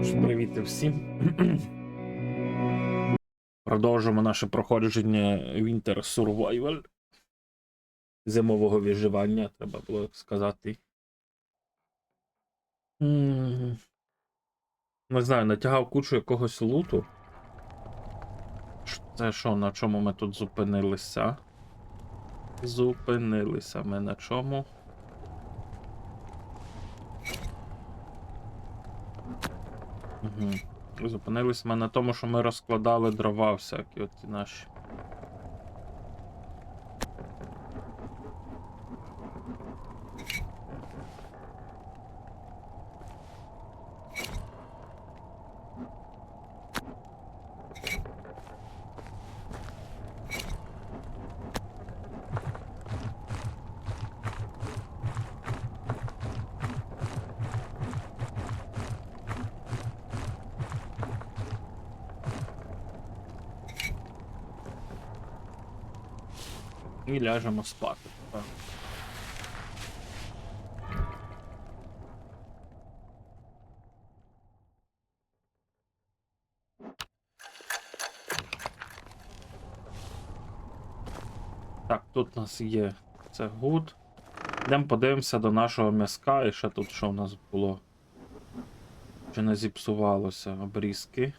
Привіт всім. Продовжуємо наше проходження Winter Survival. Зимового виживання, треба було сказати. Не знаю, натягав кучу якогось луту. Це що, на чому ми тут зупинилися? Зупинилися ми на чому? Угу. Зупинилися ми на тому, що ми розкладали дрова всякі оці наші. І ляжемо спати. Так. Так, тут у нас є це гуд. Йдемо подивимося до нашого м'язка і ще тут що в нас було. Чи не зіпсувалося обрізки.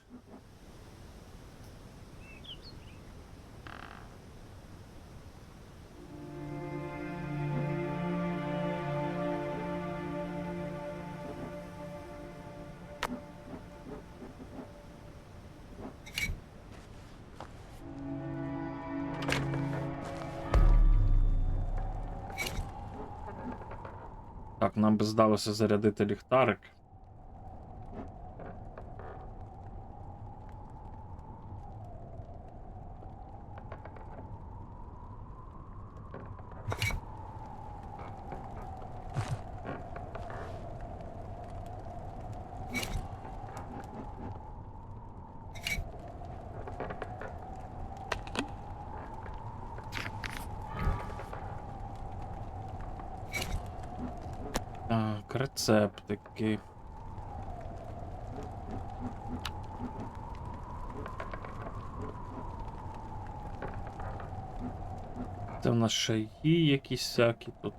Так, нам би здалося зарядити ліхтарик. Так, рецептики. Це в нас ще є якісь всякі тут.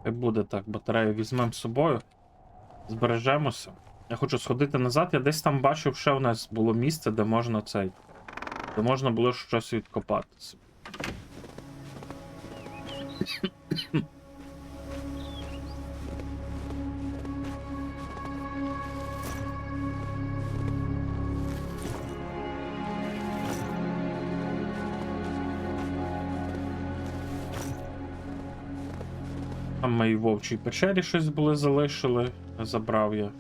І буде так, батарею візьмемо з собою, збережемося. Я хочу сходити назад, я десь там бачив, що в нас було місце, де можна де можна було щось відкопатися. Там ми і в Вовчій печері щось були залишили, забрав я.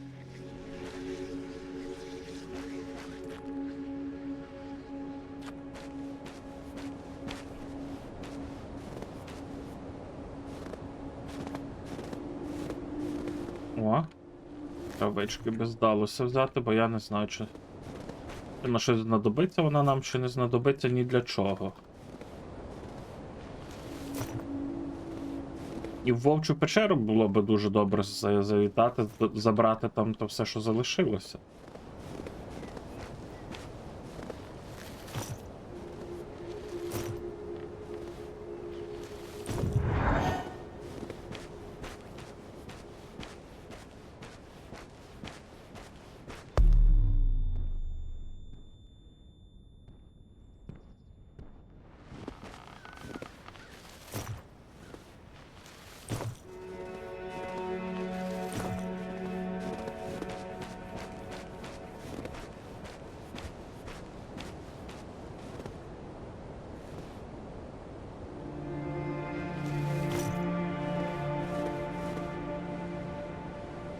О, травички би здалося взяти, бо я не знаю, чи на щось знадобиться вона нам, чи не знадобиться ні для чого. І в Вовчу печеру було би дуже добре завітати, забрати там то все, що залишилося.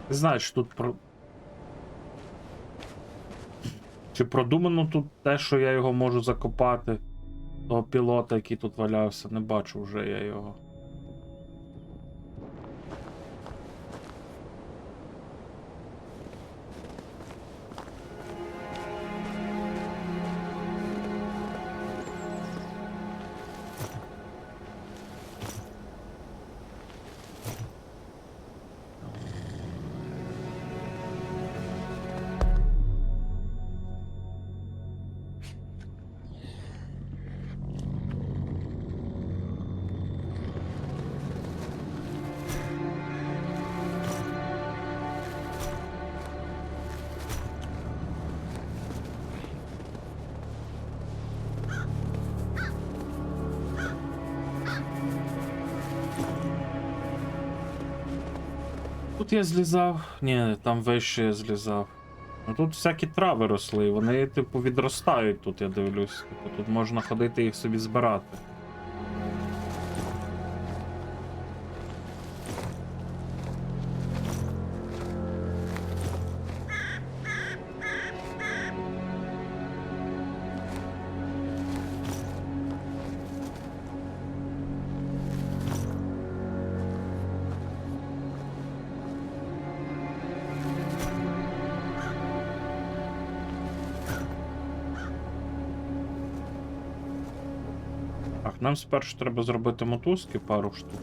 Не знаю, чи тут про. Чи продумано тут те, що я його можу закопати? Того пілота, який тут валявся, не бачу вже я його. Тут я злізав. Ні, там вище я злізав. Ну тут всякі трави росли, вони, типу, відростають тут, я дивлюсь. Типу, тут можна ходити їх собі збирати. Так, нам спершу треба зробити мотузки, пару штук.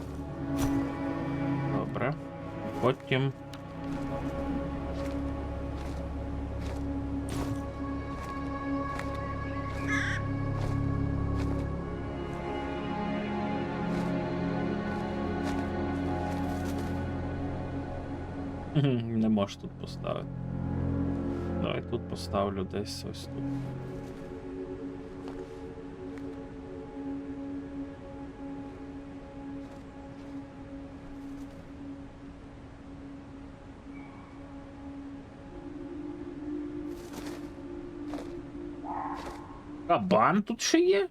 Добре. Потім. Не можеш тут поставити. Давай тут поставлю десь ось тут. Кабан тут ще є?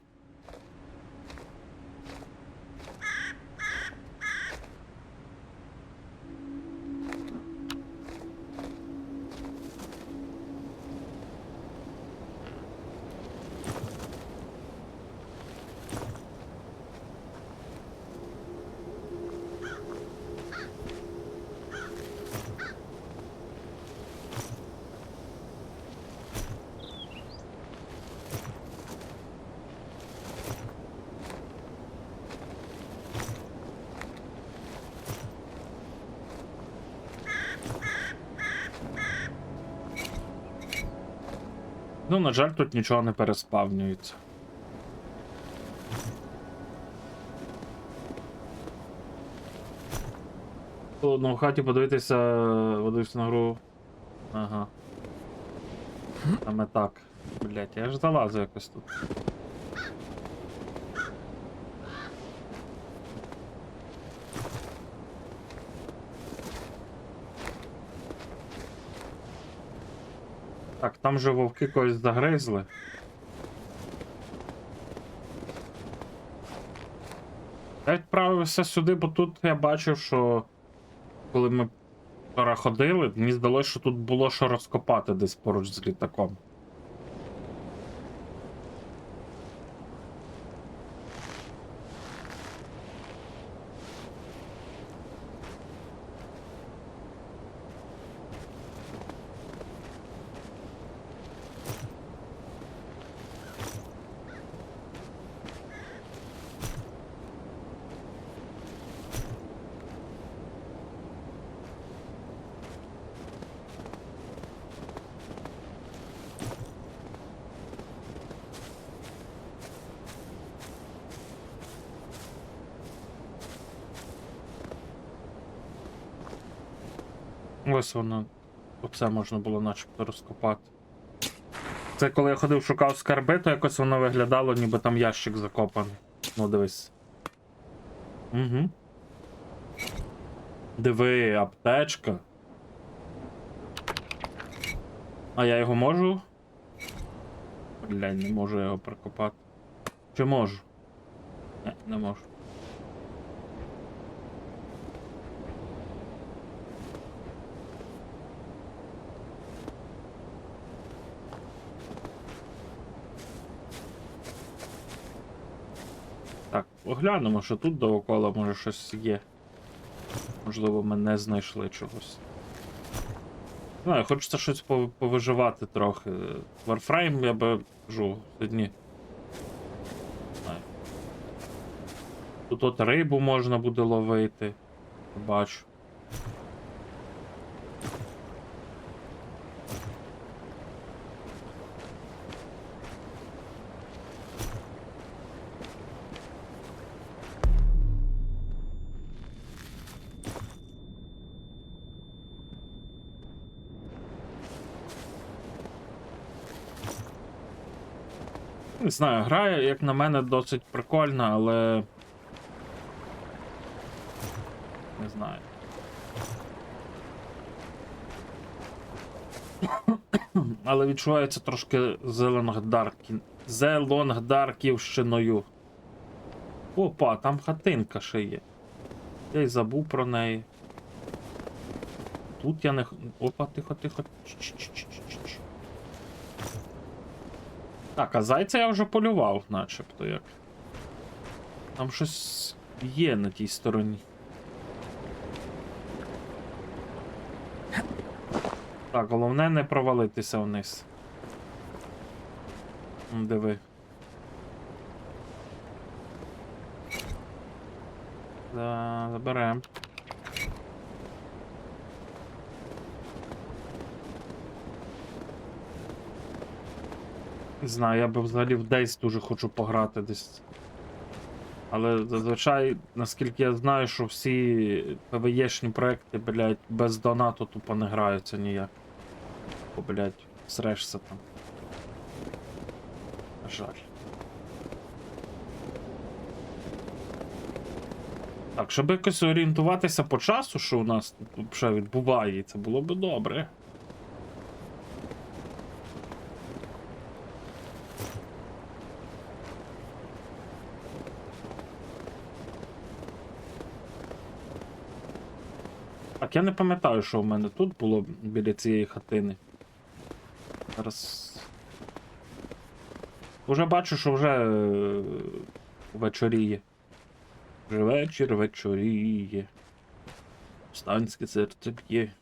Ну, на жаль, тут нічого не переспавнюється. Ну, в хаті подивитися на гру. Ага. Саме так. Блять, я ж залазу якось тут. Так, там же вовки когось загризли. Я відправився сюди, бо тут я бачив, що коли ми вчора ходили, мені здалося, що тут було що розкопати десь поруч з літаком. Ось воно. Оце можна було начебто розкопати. Це коли я ходив, шукав скарби, то якось воно виглядало, ніби там ящик закопаний. Ну, дивись. Угу. Диви, аптечка. А я його можу? Блядь, не можу його прокопати. Чи можу? Не можу. Так, оглянемо, що тут довкола, може щось є. Можливо, ми не знайшли чогось. Ну, хочеться щось повиживати трохи. Warframe, я би кажу, сьогодні. Знаю. Тут от рибу можна буде ловити. Бачу. Не знаю, гра, як на мене, досить прикольна, але. Не знаю. Але відчувається трошки Зелонгдарківщиною. Опа, там хатинка ще є. Я й забув про неї. Тут я не... Опа, тихо, тихо. Ч-ч-ч-ч-ч-ч. Так, а зайця я вже полював, начебто як. Там щось є на тій стороні. Так, головне не провалитися вниз. Диви. Да, заберем. Не знаю, я би взагалі в Days дуже хочу пограти десь. Але зазвичай, наскільки я знаю, що всі ПВЕшні проекти, блядь, без донату тупо не граються ніяк. Бо, блядь, срешся там. Жаль. Так, щоб якось орієнтуватися по часу, що у нас тут вже відбувається, було б добре. Так, я не пам'ятаю, що в мене тут було біля цієї хатини. Зараз. Уже бачу, що вже вечоріє. Вже вечір вечоріє. Станське серце б'є.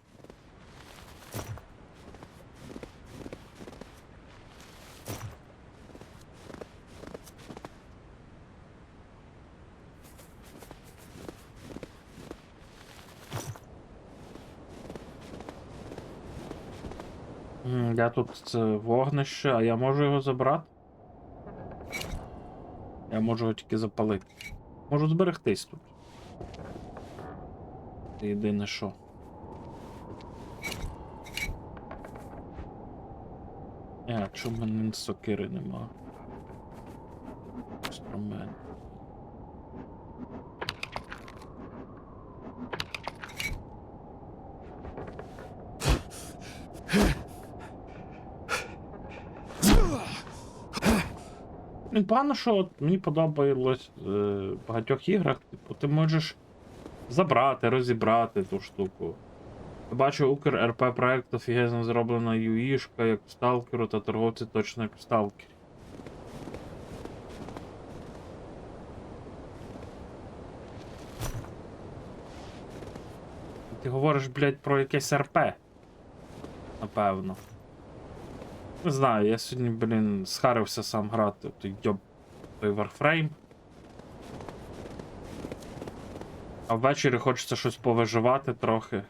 Я тут це вогнище, а я можу його забрати? Я можу його тільки запалити. Можу зберегтись тут. Це єдине що. Чому в мене сокири нема? Інструмент. Погано, що от мені подобалось в багатьох іграх, типу, ти можеш забрати, розібрати ту штуку. Я бачу, Укр-РП проект офігезно зроблена юїшка, як в Сталкеру, та торговці точно як в Сталкері. Ти говориш, блядь, про якесь РП. Напевно. Не знаю, я сьогодні, блін, схарився сам грати, той Warframe. А ввечері хочеться щось повиживати трохи.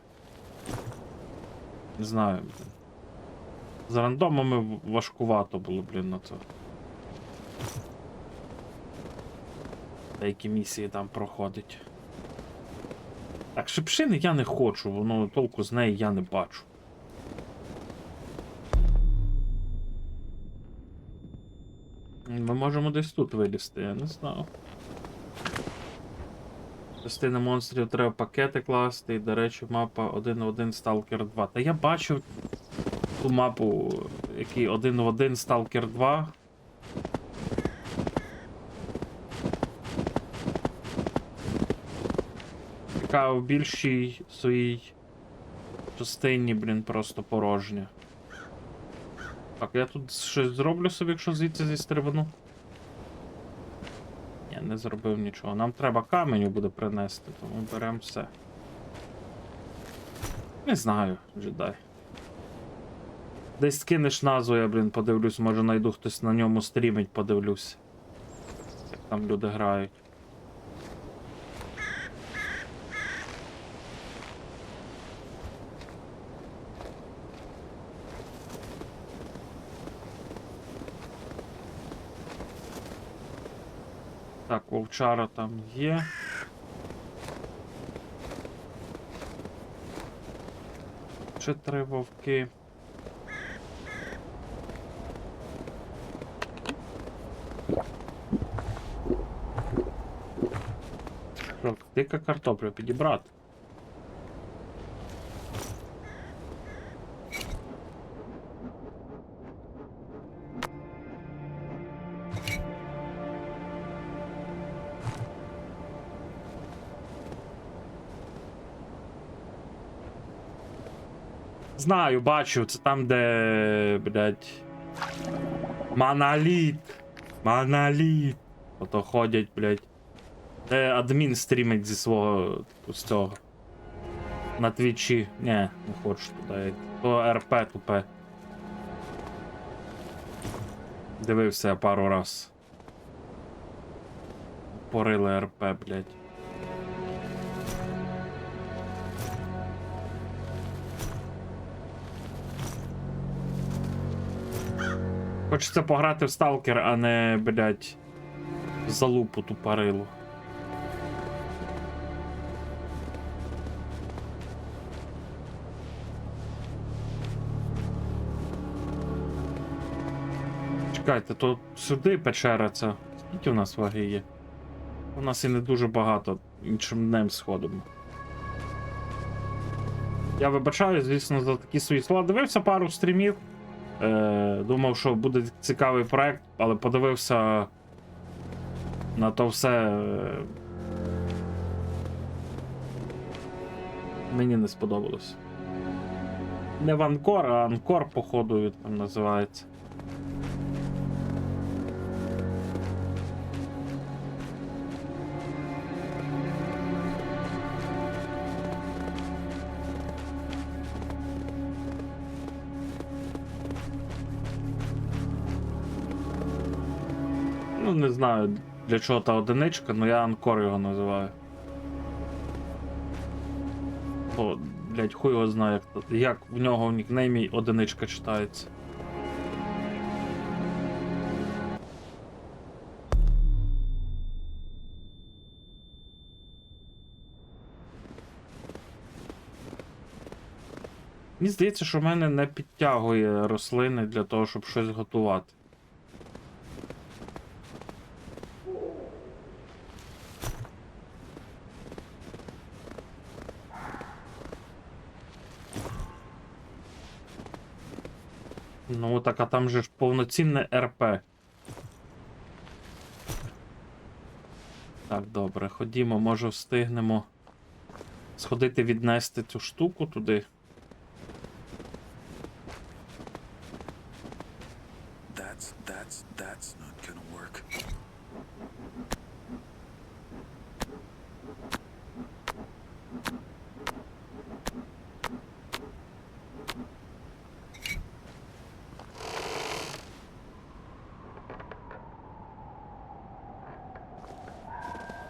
Не знаю, блін. З рандомами важкувато було, блін, на це. Деякі місії там проходять. Так, шипшини я не хочу, воно толку з неї я не бачу. Ми можемо десь тут вилізти, я не знав. Частини монстрів треба пакети класти, і, до речі, мапа 1.1 Stalker 2. Та я бачив ту мапу, який 1.1 Stalker 2. Яка в більшій своїй частині, блін, просто порожня. Так, я тут щось зроблю собі, якщо звідси зістрибну. Ні, Ні, не зробив нічого. Нам треба каменю буде принести, тому беремо все. Не знаю, джедай. Десь скинеш назву, я, блін, подивлюсь, може знайду хтось на ньому стрімить, подивлюсь. Як там люди грають. Так, вовчара там є. Ще 3 вовки. Що, дика картопля підібрати. Знаю, бачу, це там, де, блядь, моноліт. Моноліт. Ото ходять, блядь. Де адмін стрімить зі свого, з цього. На твічі. Ні, не хочу туди. То РП тупе. Дивився я пару раз. Порили РП, блядь. Хочеться пограти в сталкер, а не, блядь, в залупу ту парилу. Чекайте, то сюди печера ця. Скільки у нас ваги є? У нас і не дуже багато, іншим днем сходимо. Я вибачаю, звісно, за такі свої слова. Дивився пару стрімів. Думав, що буде цікавий проект, але подивився на то все. Мені не сподобалось. Не Ванкор, а Анкор, походу, він там називається. Ну, не знаю, для чого та одиничка, але я Анкор його називаю. О, блять, хуй його знає, як в нього в нікнеймі одиничка читається. Мені здається, що в мене не підтягує рослини для того, щоб щось готувати. Ну так, а там же ж повноцінне РП. Так, добре, ходімо, може встигнемо сходити віднести цю штуку туди. That's not gonna work.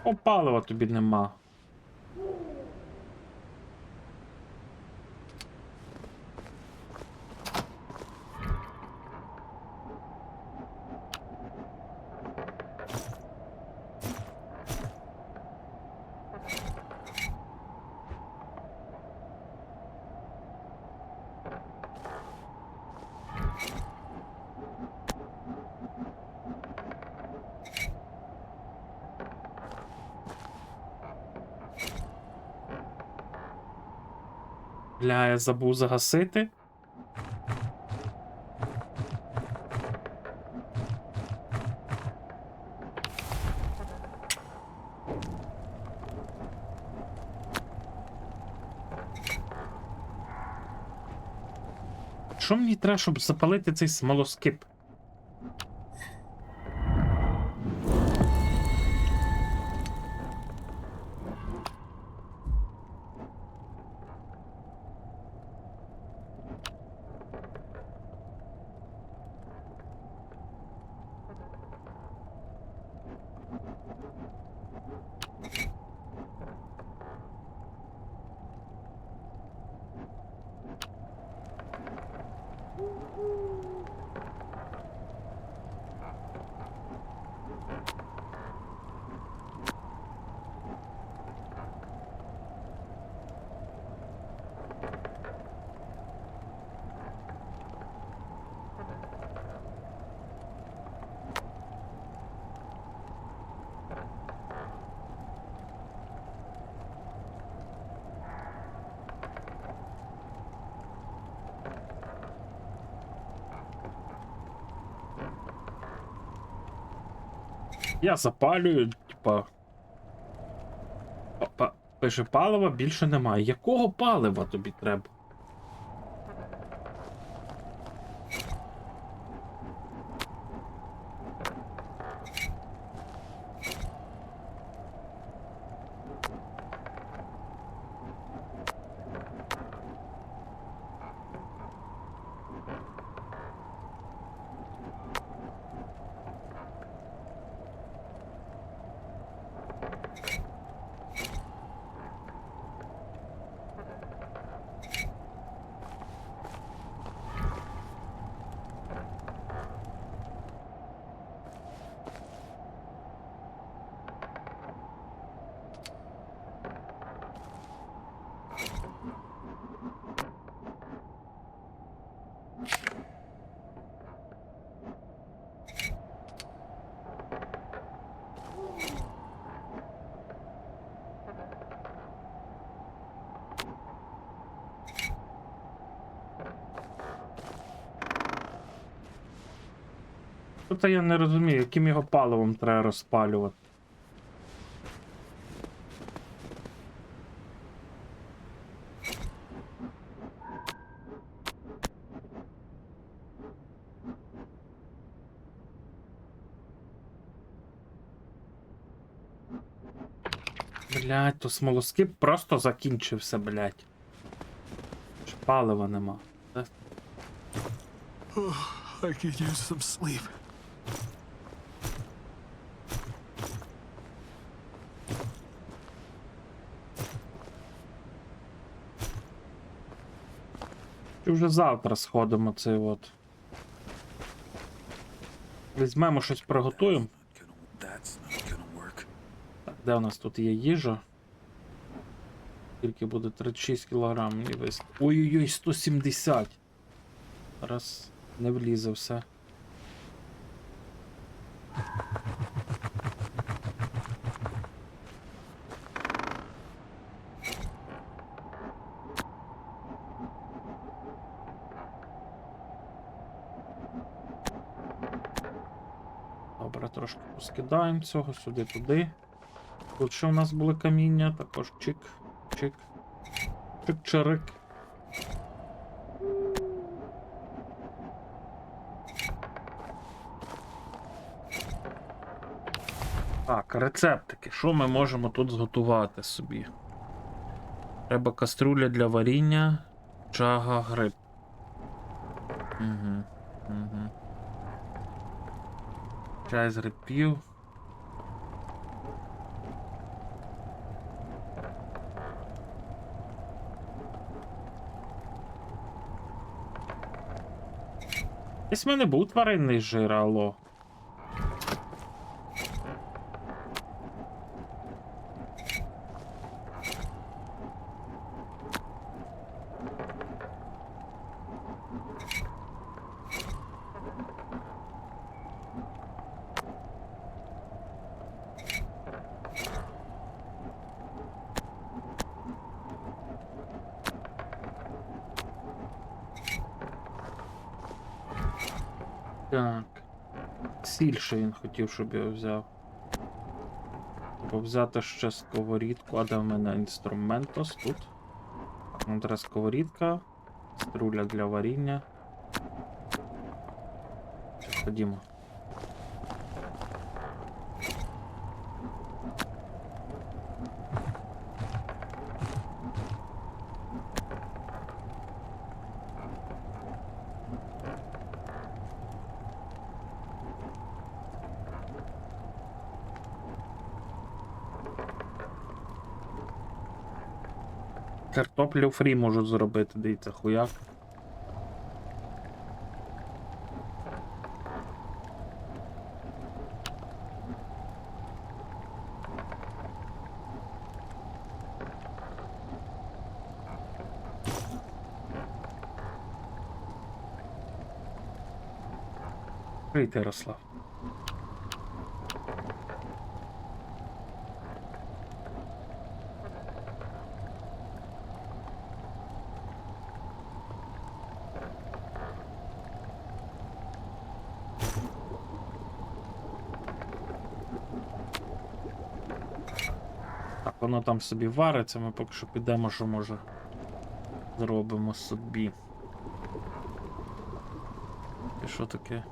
О, палива тобі нема. Бля, я забув загасити. Що мені треба, щоб запалити цей смолоскип? Я запалюю, типа. Пише, палива більше немає. Якого палива тобі треба? Тут я не розумію, яким його паливом треба розпалювати. Блять, то смолоскип просто закінчився, блять. Палива нема. I could use some sleep. Чи вже завтра сходимо цей от. Візьмемо щось приготуємо. That's not gonna work. Так, де у нас тут є їжа? Тільки буде 36 кг, мені вистачить. Ой-ой-ой, 170. Зараз не влізе все. Добре, трошки поскидаємо цього сюди, туди. Тут ще у нас були каміння, також чик, чик, чик-чирик. Так, рецептики. Що ми можемо тут зготувати собі? Треба каструля для варіння, чага, гриб. Угу, угу. Чай з грибів. Десь в мене був тваринний жир, алло. Так. Сіль ще він хотів, щоб я взяв. Треба взяти ще сковорідку. А де в мене інструментос тут? Нам треба сковорідка. Струля для варіння. Ходімо. Картоплю фрі можу зробити, дивіться, хуяк. Привіт, Ярослав. Воно там собі вариться, ми поки що підемо, що може зробимо собі. І що таке?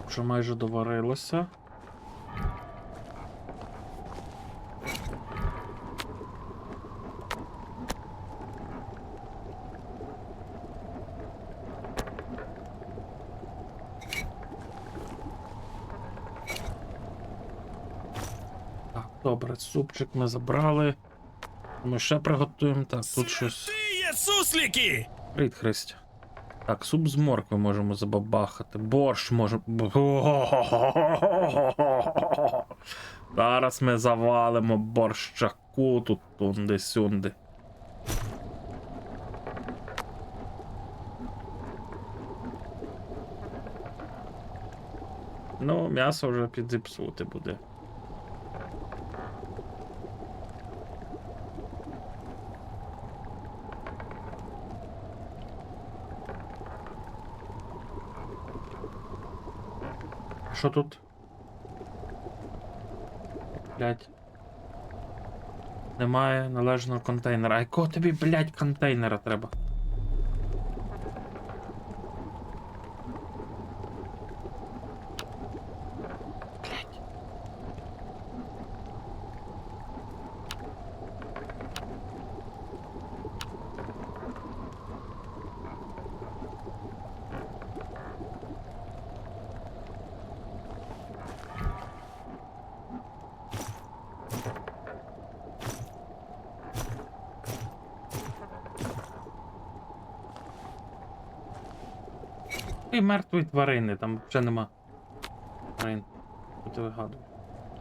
Вже майже доварилося. Так, добре, супчик ми забрали. Ми ще приготуємо. Так, тут щось. Святые суслики! Привіт, Христя. Так, суп з моркви можемо забабахати. Борщ можемо. Зараз ми завалимо борщаку тут тунди-сюнди. Ну, м'ясо вже підзіпсути буде. Що тут? Блять. Немає належного контейнера. А якого тобі, блять, контейнера треба? Блять. І мертвої тварини, там вже нема. Тварин. Що ти вигадуєш?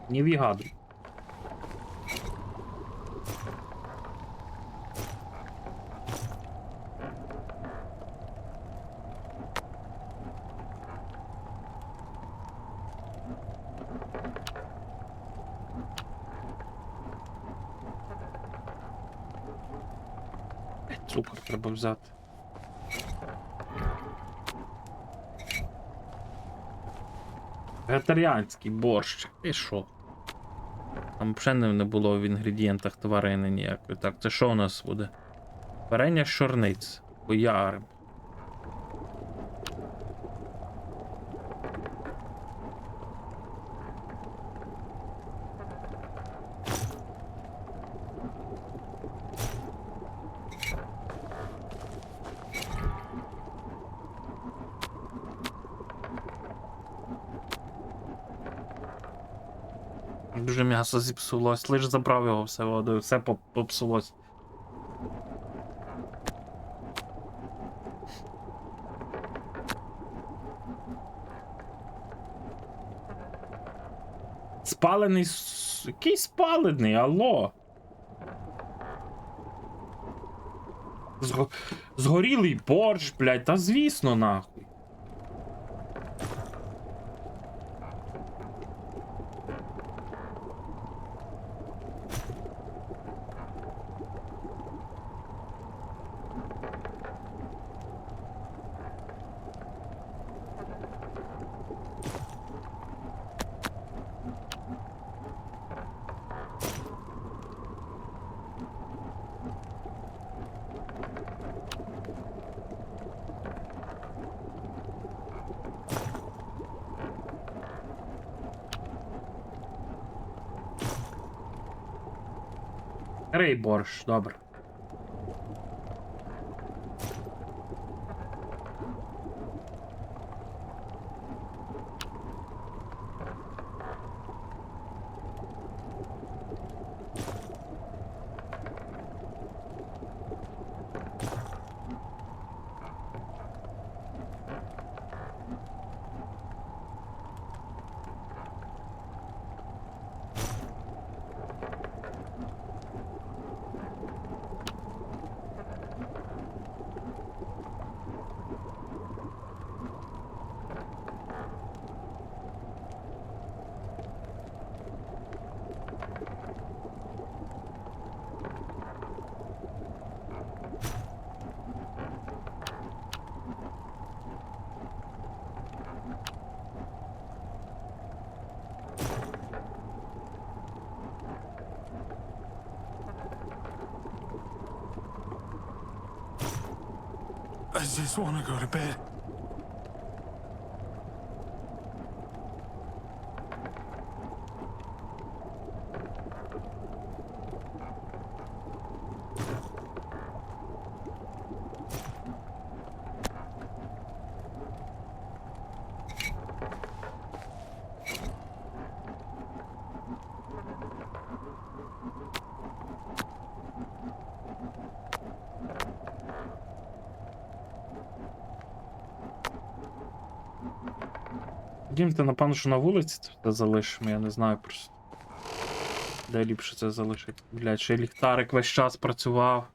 Не вигадуй. Цукор треба взяти. Вегетаріанський борщ. І що? Там взагалі не було в інгредієнтах тварини ніякої. Так, це що у нас буде? Варення з чорниць. Боярим. Дуже м'ясо зіпсулось, лиш забрав його все водою, все попсулось. Спалений. Який спалений, алло? Згорілий борщ, блядь, та звісно, нахуй. Рей борщ, добре. I just want to go to bed. Дім, ти напевно, що на вулиці це все залишимо, я не знаю просто. Де ліпше це залишити? Блядь, ще й ліхтарик весь час працював.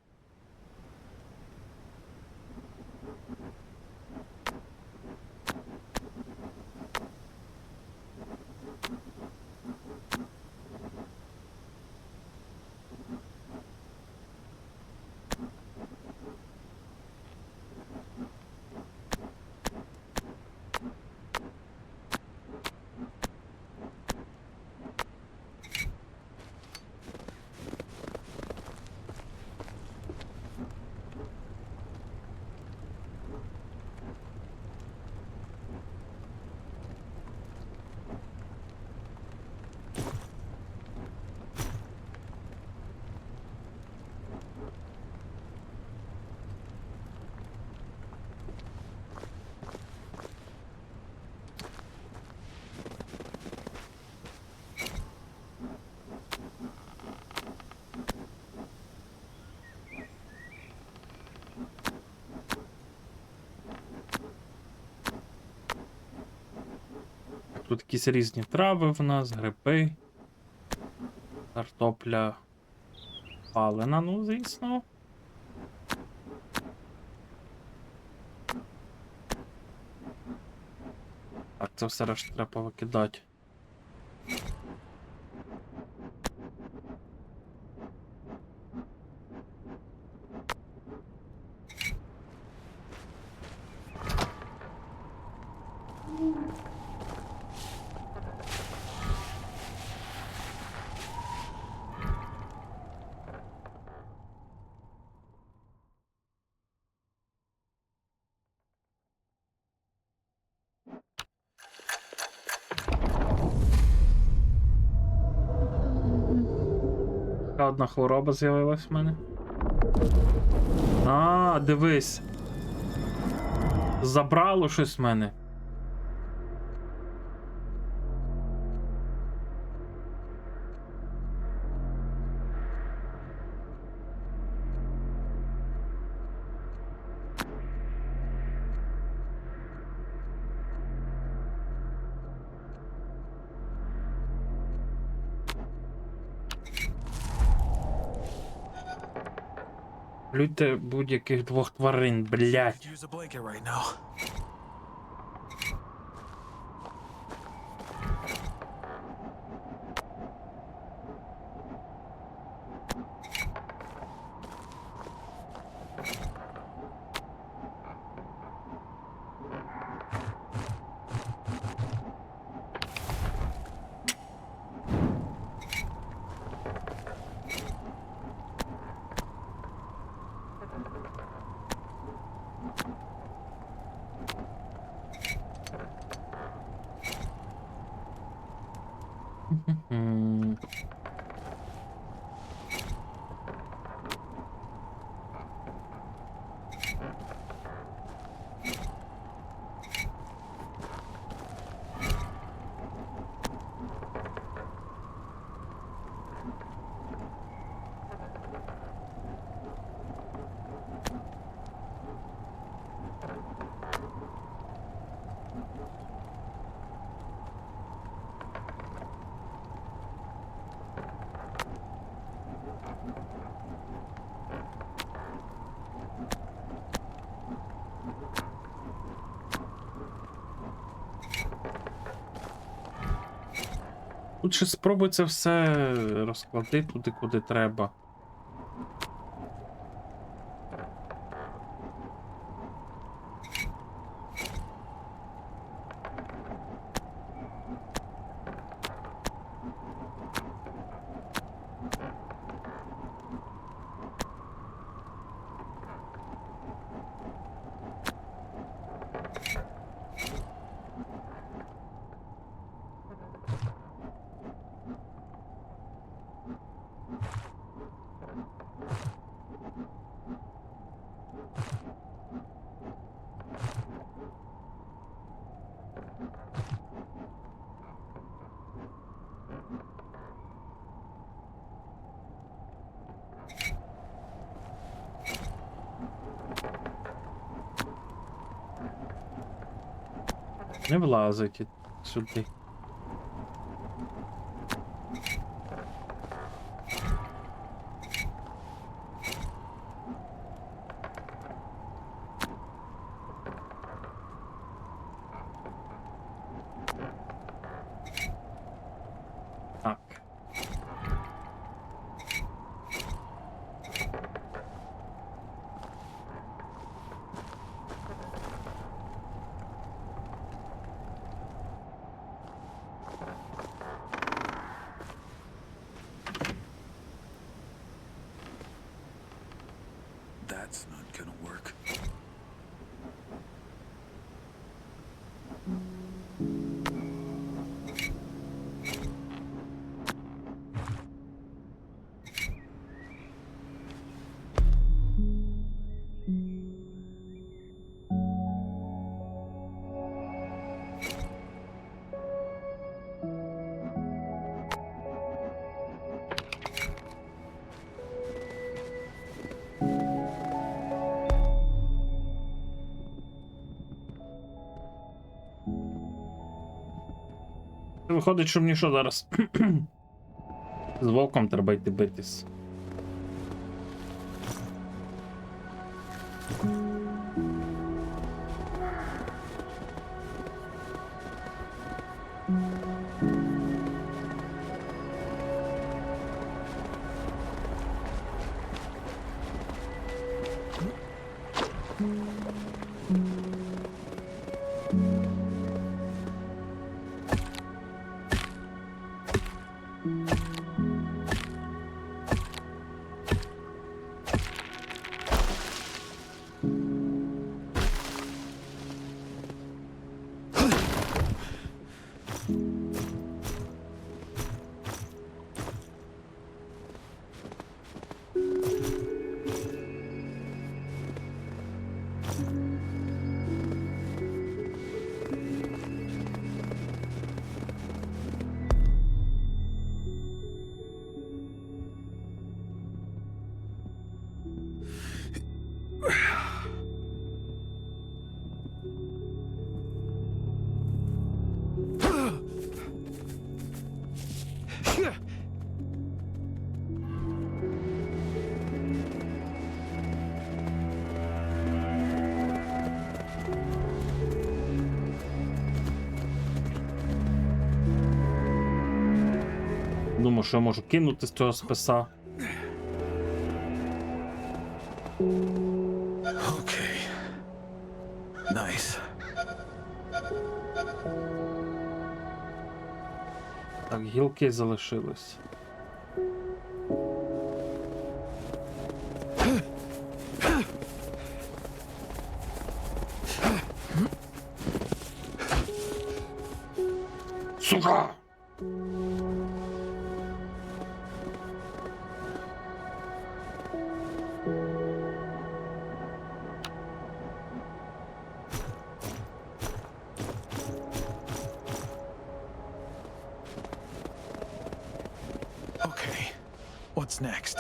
Тут якісь різні трави в нас, гриби, картопля палена, ну, звісно. Так, це все решта треба викидати. Ще одна хвороба з'явилась в мене. А, дивись. Забрало щось в мене. Плюйте будь-яких двох тварин, блядь. Use a blanket right now. М. Тут ще спробуй це все розклади туди, куди треба. Не влазить сюди. Так. That's not gonna work. Виходить, що мені що зараз? З вовком треба йти битись. Думаю, що я можу кинути з цього списа. Okay. Nice. Так, гілки залишились. Сука! Okay. What's next?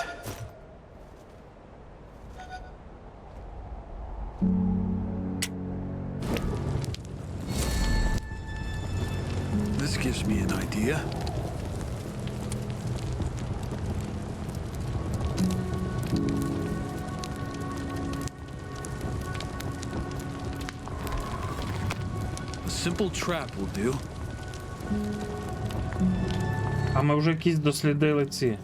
This gives me an idea. A simple trap will do. А ми вже якісь дослідили ці.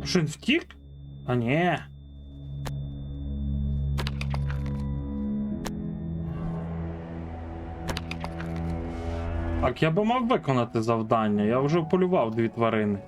Що він втік? А ні. Так, я би мав виконати завдання. Я вже полював 2 тварини.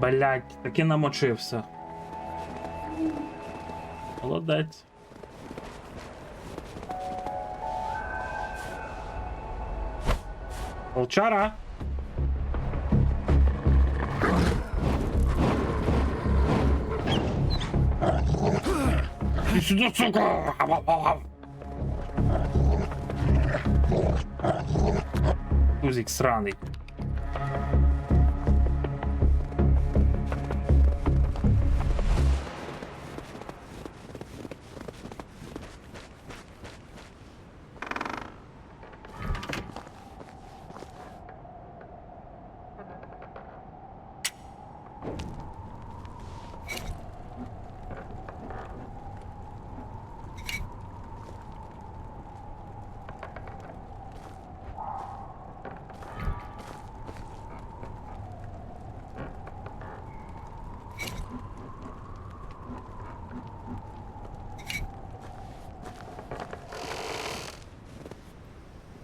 Блять, таки намочився. Молодець. Волчара. Іди сюди, сука! Тузик сраний.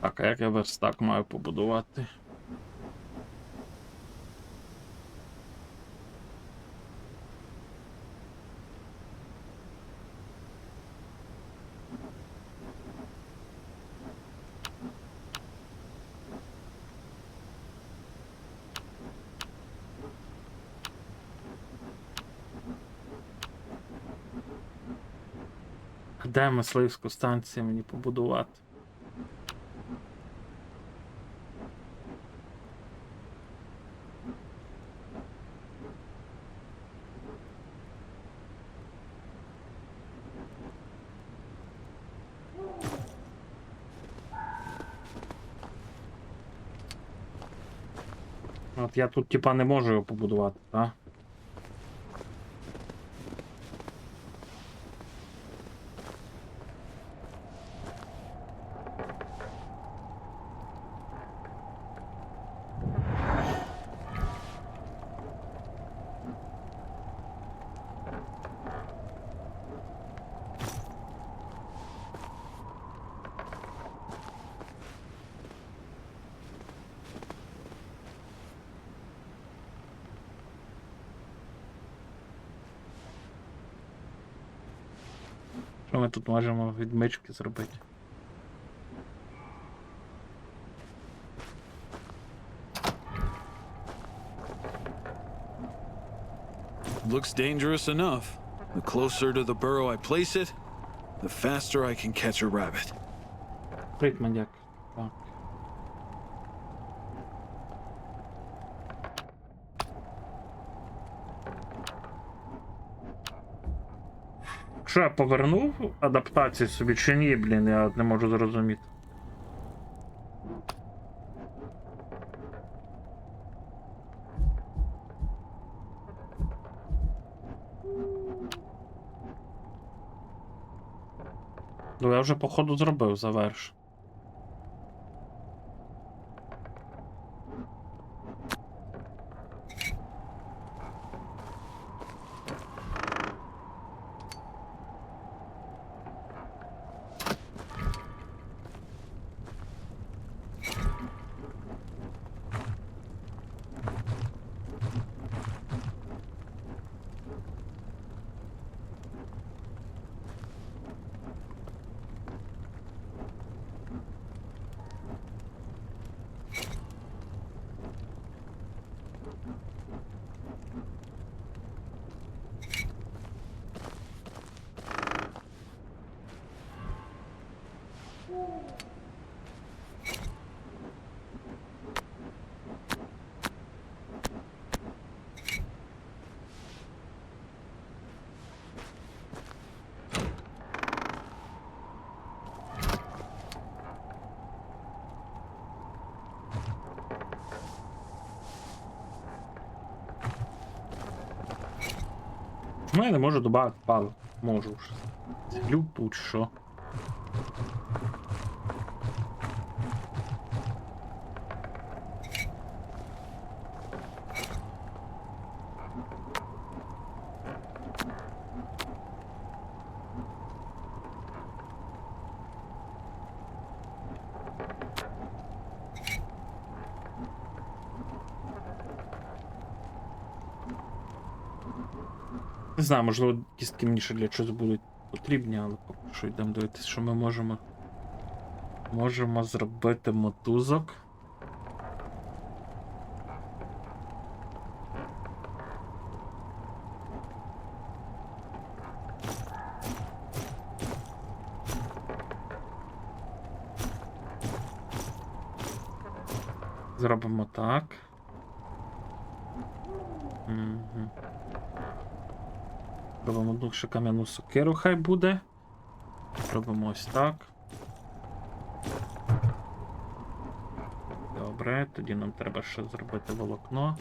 Так, а як я верстак маю побудувати? Де мисливську станцію мені побудувати? От я тут типа не можу його побудувати, так? Що ми тут можемо відмички зробити? Looks dangerous enough. The closer to the burrow I place it, the faster I can catch a rabbit. Прийдь, мандяк. Так. Що я повернув адаптацію собі чи ні, блін, я не можу зрозуміти. Ну, я вже походу зробив, заверш. Ну, я не можу додати палу. Можу вже. Любу, що. Не знаю, можливо, кістки мені ще для чогось будуть потрібні, але поки що йдемо дивитися, що ми можемо. Можемо зробити мотузок. Зробимо так. Угу. Робимо одну ще кам'яну сокиру, хай буде. Робимо ось так. Добре, тоді нам треба ще зробити волокно.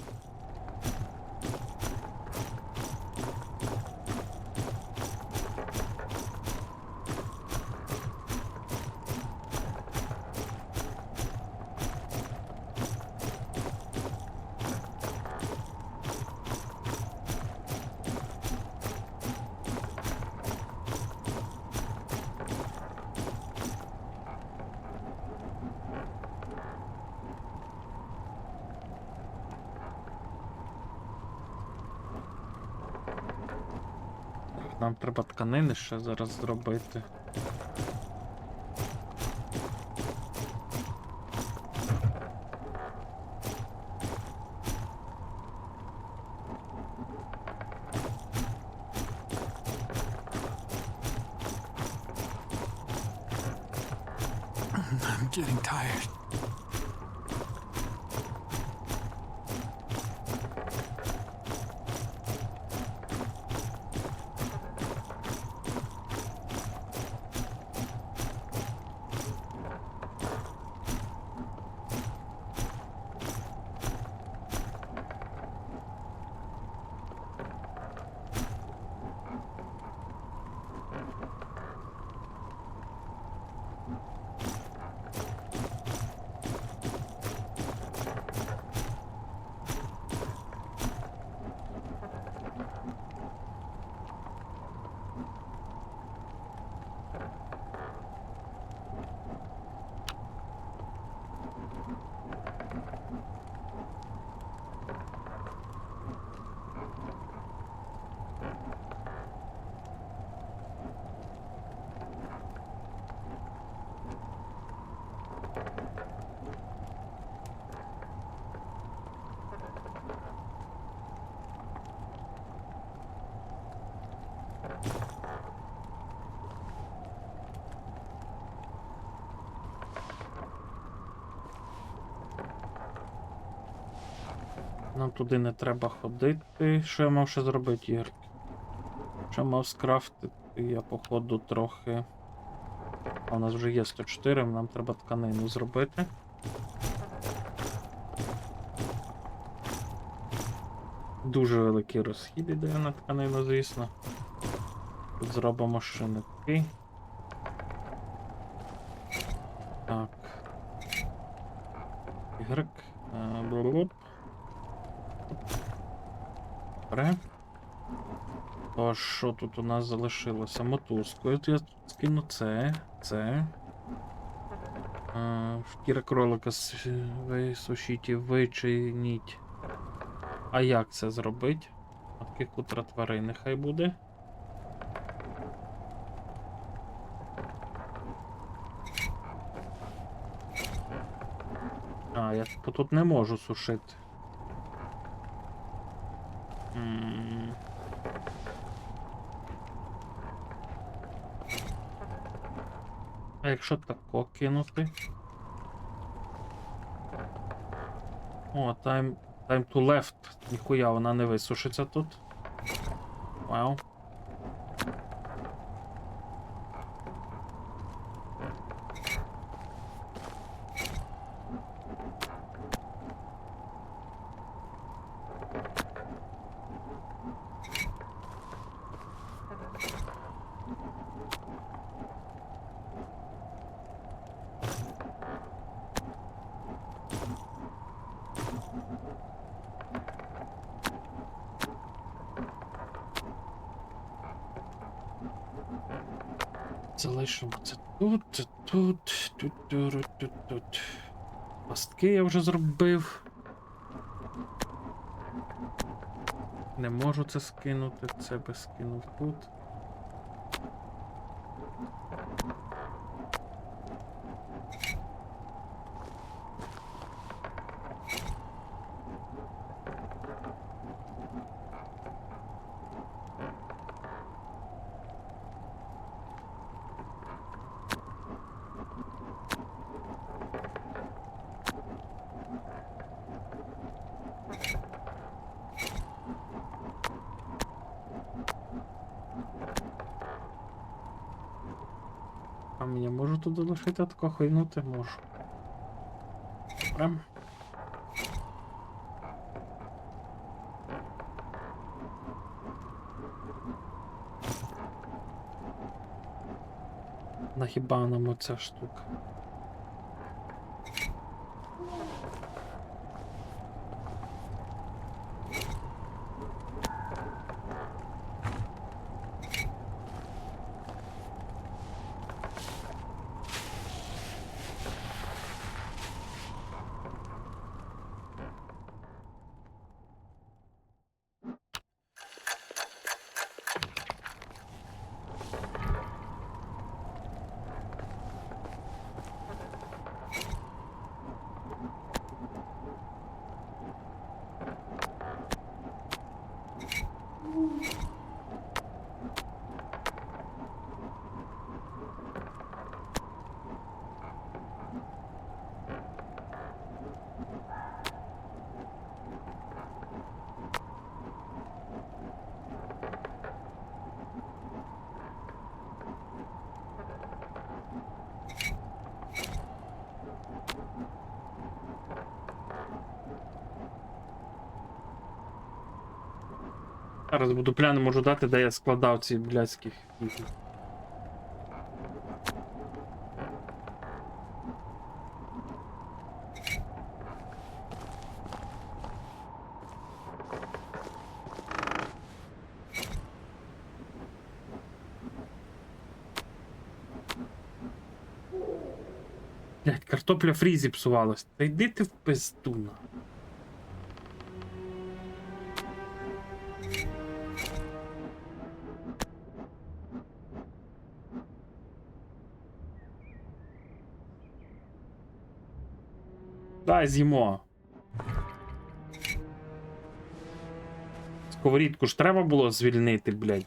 Нам треба тканини ще зараз зробити. I'm getting tired. Нам туди не треба ходити. Що я мав ще зробити, Ігор? Що мав скрафтити? Я, походу, трохи. А у нас вже є 104, нам треба тканину зробити. Дуже великий розхід іде на тканину, звісно. Тут зробимо ще нитки. Так. Y. Блоп. Добре. То що тут у нас залишилося? Мотузкою. От я скину це. Шкіра кролика висушіть і вичиніть. А як це зробити? Матки хутра тварини хай буде. Я тут не можу сушити. А якщо тако кинути? О, time to left. Ніхуя, вона не висушиться тут. Вау. Залишимо це тут. Пастки я вже зробив. Не можу це скинути, це би скинув тут. А мені можу туди лишити тако хуйнути? Можу. Прям. Нахіба нам оця штука? Зараз буду пляни можу дати, де я складав ці блядські фіги. Блядь, картопля фрі зіпсувалась. Та йди ти в пизду на. Дай з'їмо. Сковорідку ж треба було звільнити, блядь.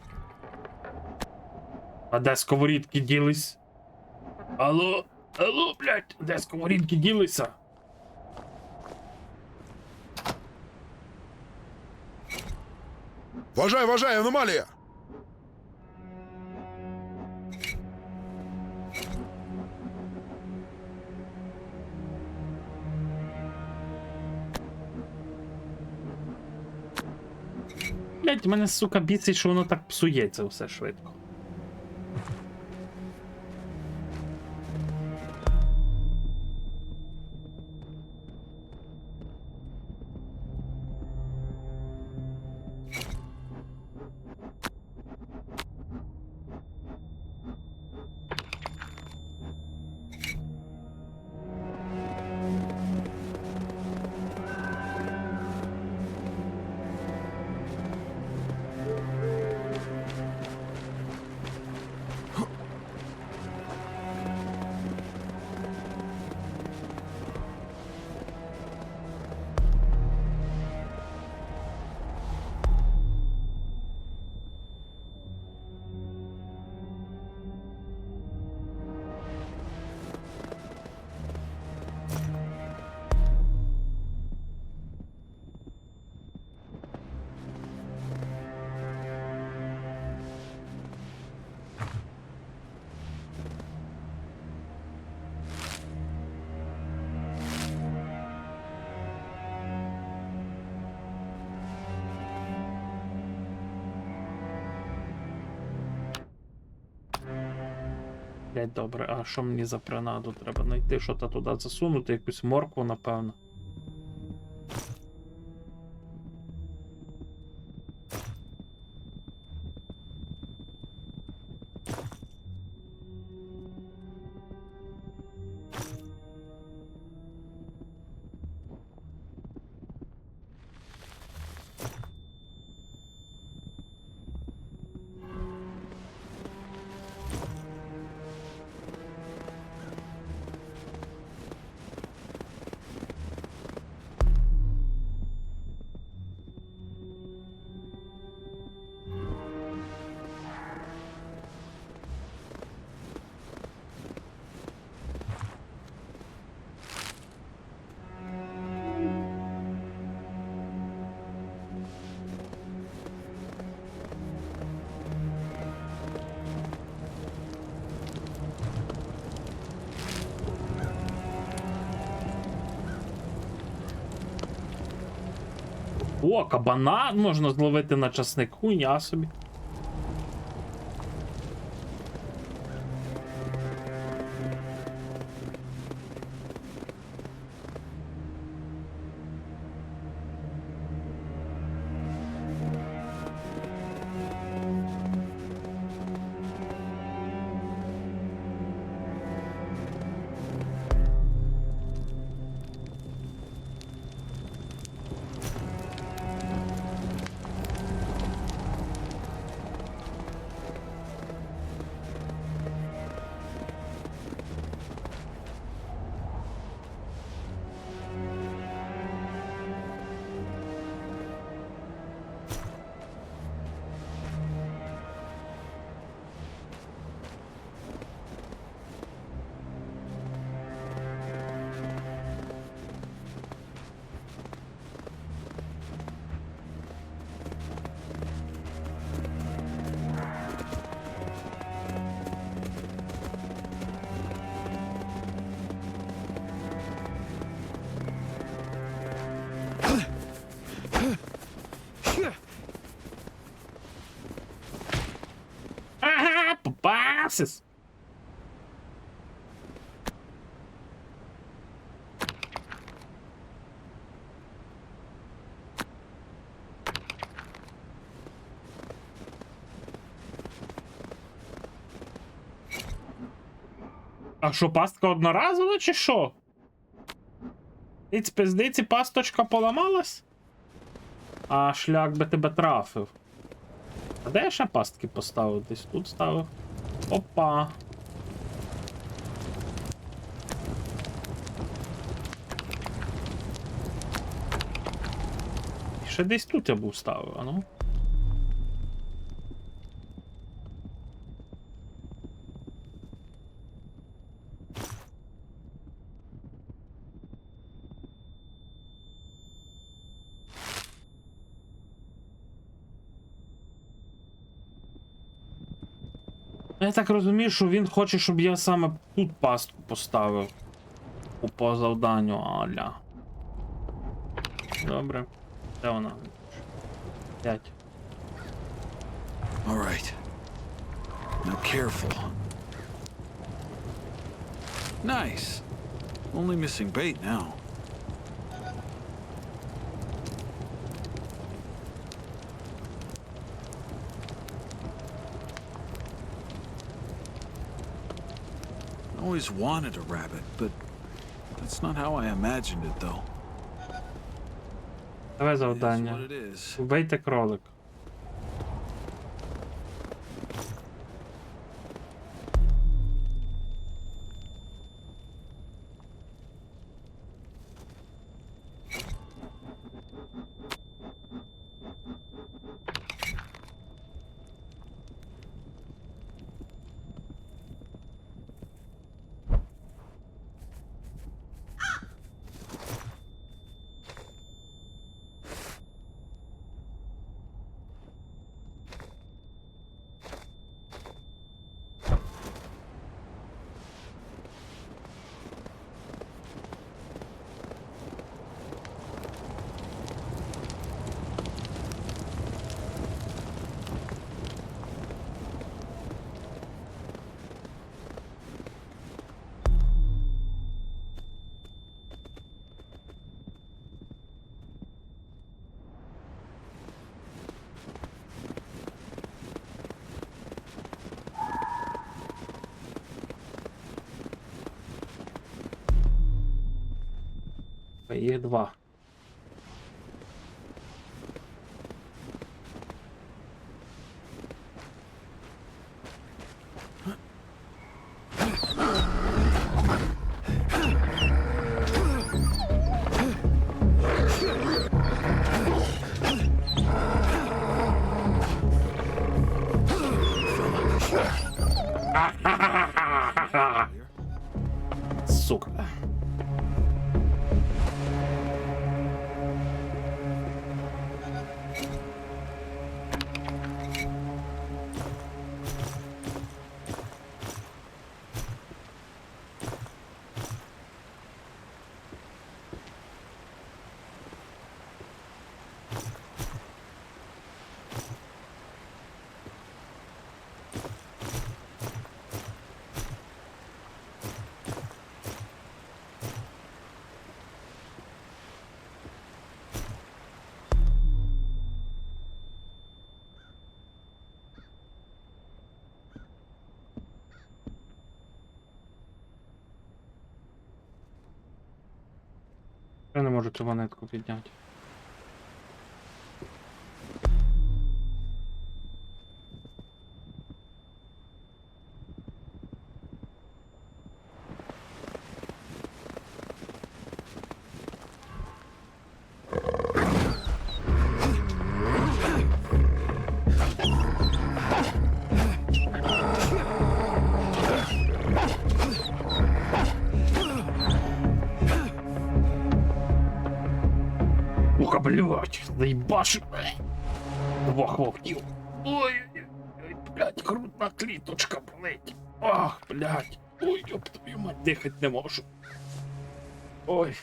А де сковорідки ділись? Алло, блядь, де сковорідки ділися? Вважай, аномалія! Блядь, мене, сука, бісить, що воно так псується все швидко. Блять, добре, а що мені за принаду? Треба знайти, що то туди засунути, якусь моркву, напевно. О, кабана можна зловити на часник. Хуйня собі. Ага, попасись! А що, пастка одноразова чи що? Іць пиздиці, пасточка поламалась? А шлях би тебе трафив. А де я ще пастки поставив? Десь тут ставив. Опа. І ще десь тут я був ставив, а ну. Я так розумію, що він хоче, щоб я саме тут пастку поставив. По завданню, аля. Добре. Де вона? 5. All right. Now careful. Nice. Only missing bait now. I always wanted a rabbit, but that's not how I imagined it, though. Давай It is завдання. what it is. Вбийте кролик. Їх 2. Сука. Я не можу цю монетку підняти. Уха, блядь, заебаши, блядь. 2 вовків. Ой, блядь, грудна кліточка болить. Ах, блядь. Ой, ёб твою мать, дихать не можу. Ой.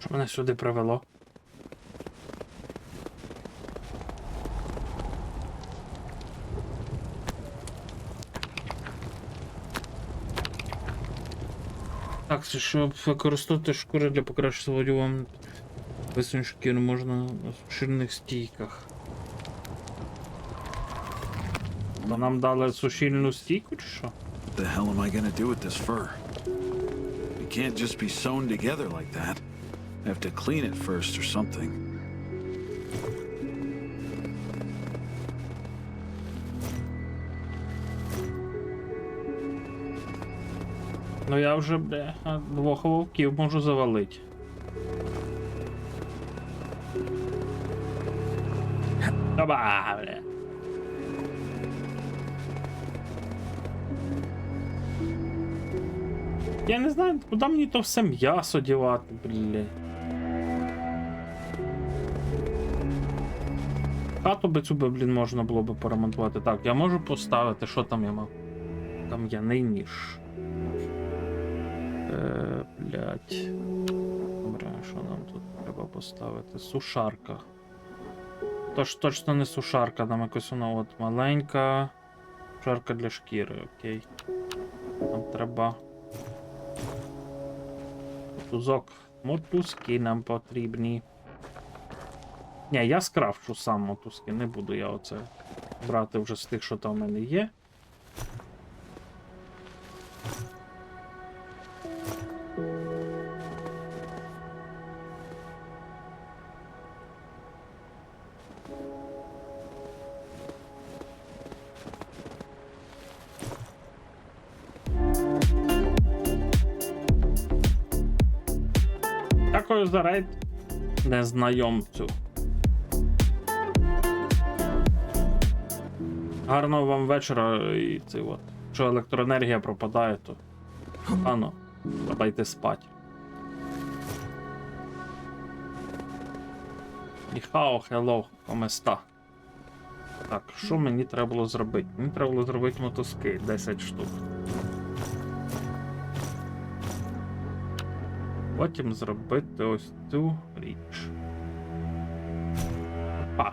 Що мене сюди привело? Так, це щоб використовувати шкури для покращення вам висунь шкіру можна на сушильних стійках. Бо нам дали сушильну стійку чи що? What the hell am I gonna do with this fur? It can't just be sewn together like that. I have to clean it first or something. Ну я вже, бля, 2 вовків можу завалити. Оба, бля. Я не знаю, куди мені то все м'ясо дівати, блядь. Хату би цю би, блін, можна було би поремонтувати. Так, я можу поставити, що там я мав? Кам'яний ніж. Блядь. Добре, що нам тут треба поставити? Сушарка. Тож точно не сушарка, там якось вона от маленька. Сушарка для шкіри, окей. Нам треба. Мотузок. Мотузки нам потрібні. Ні, я скрафчу сам мотузки, не буду я оце брати вже з тих, що там в мене є. Дякую за рейд незнайомцю. Гарного вам вечора і це от. Якщо електроенергія пропадає, то ано, дайте спать. Ніхао, хеллоу, коместа. Так, що мені треба було зробити? Мені треба було зробити мотузки, 10 штук. Потім зробити ось цю річ. Опа.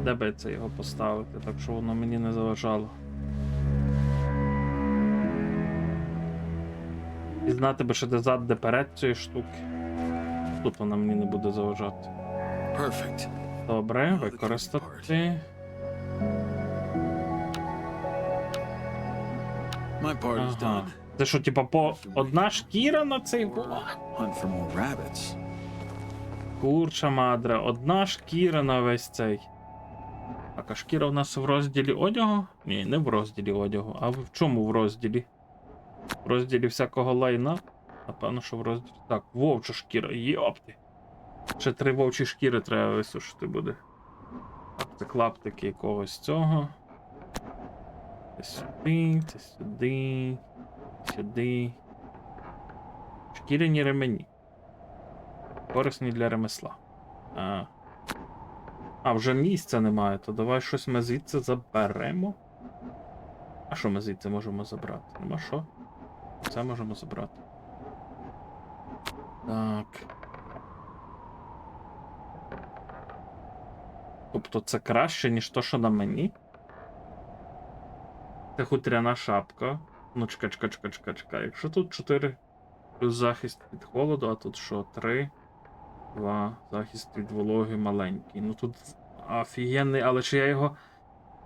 Де би це його поставити, так що воно мені не заважало. І знати би, що де зад, де перед цієї штуки. Тут вона мені не буде заважати. Perfect. Добре, використати. My part is Ага. done. Це що, типа, по одна шкіра на цей була? Hunt for more rabbits. Курча мадре, одна шкіра на весь цей. Так, а шкіра у нас в розділі одягу? Ні, не в розділі одягу. А в чому в розділі? В розділі всякого лайна? Напевно, що в розділі. Так, вовча шкіра, йопти. Ще 3 вовчі шкіри треба висушити буде. Так, це клаптики якогось цього. Це сюди, це сюди. Сюди. Шкіряні ремені. Корисні для ремесла. А, вже місця немає, то давай щось ми звідси заберемо. А що ми звідси можемо забрати? Нема що? Це можемо забрати. Так. Тобто це краще, ніж то, що на мені? Це хутряна шапка. Ну, чекай. Якщо тут 4 плюс захист від холоду, а тут що? 3. 2. Захист від вологи маленький. Ну тут офігенний, але чи я його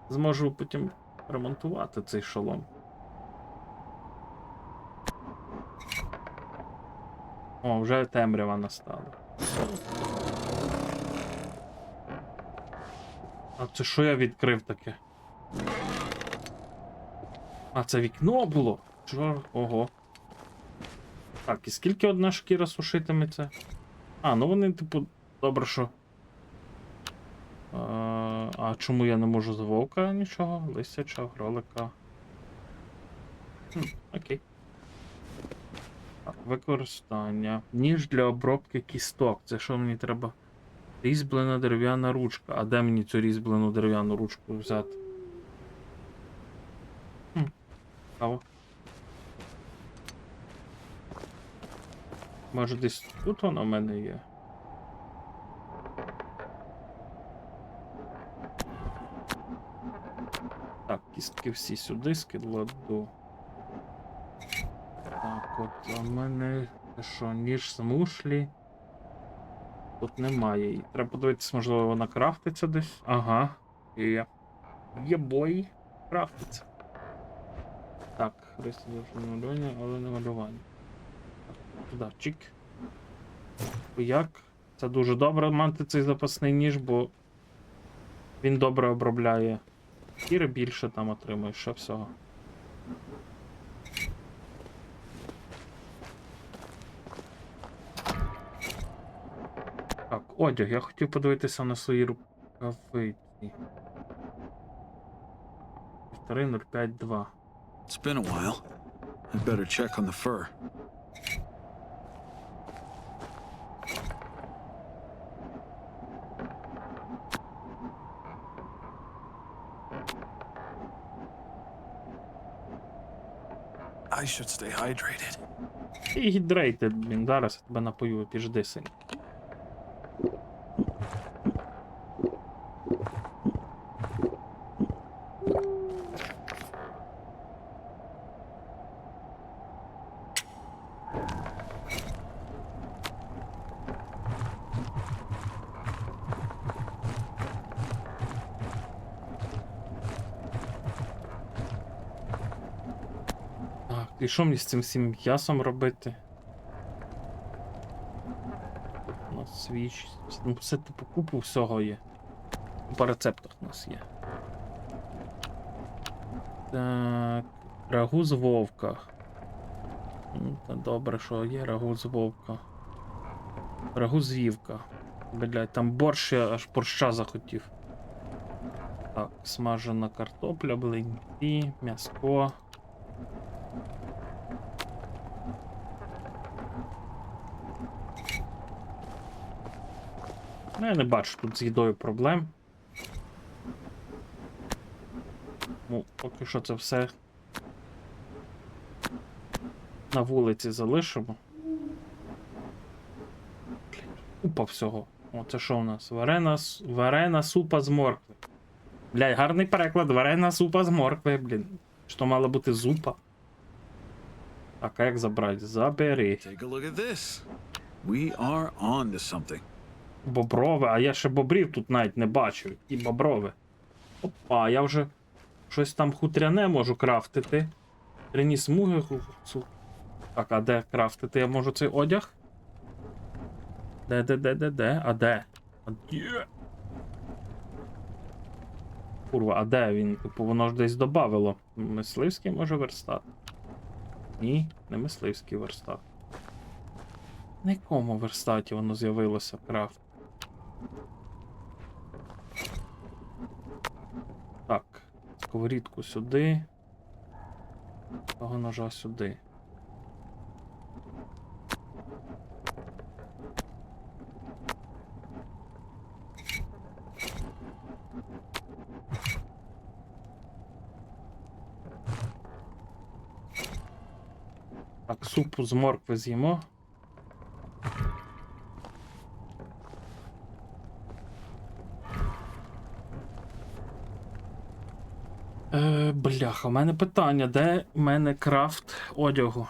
зможу потім ремонтувати, цей шолом? О, вже темрява настала. А це що я відкрив таке? А, це вікно було? Чого? Ого. Так, і скільки одна шкіра сушитиметься? А, ну вони, типу, добре, що. А чому я не можу з вовка нічого? Лисяча, кролика. Окей. Так, використання. Ніж для обробки кісток. Це що мені треба? Різьблена дерев'яна ручка. А де мені цю різьблену дерев'яну ручку взяти? Цікаво. Може десь тут вона в мене є? Так, кістки всі сюди складу. Так, от у мене що, ніж з мушлі. Тут немає її. Треба подивитися, можливо, вона крафтиться десь. Ага. Є бой. Крафтиться. Так, хрест малювання, але не малювання. Так, туди, чик. Як? Це дуже добре мати цей запасний ніж, бо він добре обробляє. Шкіри більше там отримує, ще всього. Так, одяг. Я хотів подивитися на свої рукавиці. 1.05.2. It's been a while. I'd better check on the fur. I should stay hydrated. І гідрейти, блін, зараз я тебе напою, піжди, син. Так, і що мені з цим всім м'ясом робити? У нас свіч. Ну, все типу купу всього є. По рецептах у нас є. Так. Рагу з вовка. Ну, та добре, що є рагу з вовка. Рагу з вівка. Блять, там борщ, я аж борща захотів. Так, смажена картопля, блинці, м'яско. Ну, я не бачу тут з їдою проблем. Ну, поки що це все на вулиці залишимо. Купа всього. О, це що у нас? Варена супа з моркви. Блядь, гарний переклад. Варена супа з моркви, блін. Що мало бути зупа? Так, а як забрати? Забери. Take a look at this. We are on to something. Боброве, а я ще бобрів тут навіть не бачив. І боброве. Опа, я вже щось там хутряне можу крафтити. Тряні смуги. Так, а де крафтити? Я можу цей одяг? Де? А де? А де? Курва, а де він? Типу, воно ж десь добавило. Мисливський може верстат? Ні, не мисливський верстат. На якому верстаті воно з'явилося крафт? Так, сковорідку сюди. Того ножа сюди. Так, супу з моркви з'їмо. Бляха, у мене питання, де в мене крафт одягу?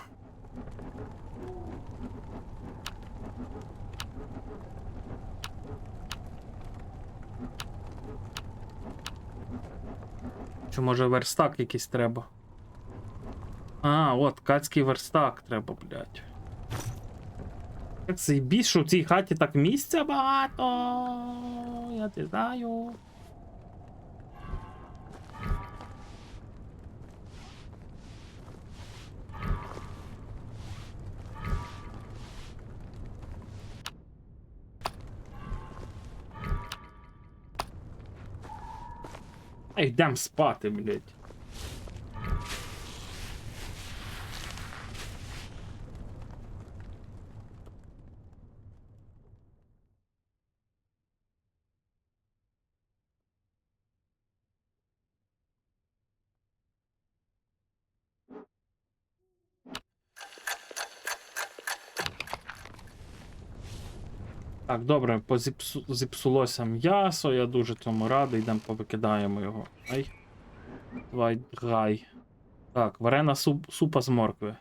Чи може верстак якийсь треба? А, от, ткацький верстак треба, блядь. Як заєбісь, що в цій хаті так місця багато. Я не знаю. Ей, йдем спати, блядь. Так, добре, зіпсулося м'ясо, я дуже цьому радий, йдемо повикидаємо його. Ай. Давай, гай. Так, варена супа з моркви.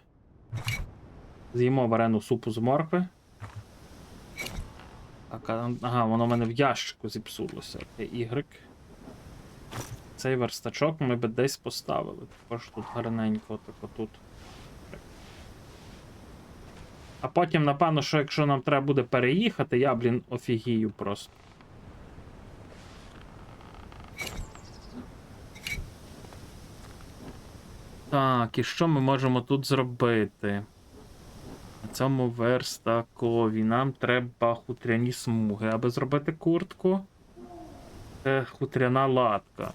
З'їмо варену супу з моркви. Так, ага, воно в мене в ящику зіпсулося. Y. Цей верстачок ми би десь поставили. Також тут гарненько, так отут. А потім, напевно, що якщо нам треба буде переїхати, я, блін, офігію просто. Так, і що ми можемо тут зробити? На цьому верстакові нам треба хутряні смуги. Аби зробити куртку, це хутряна латка.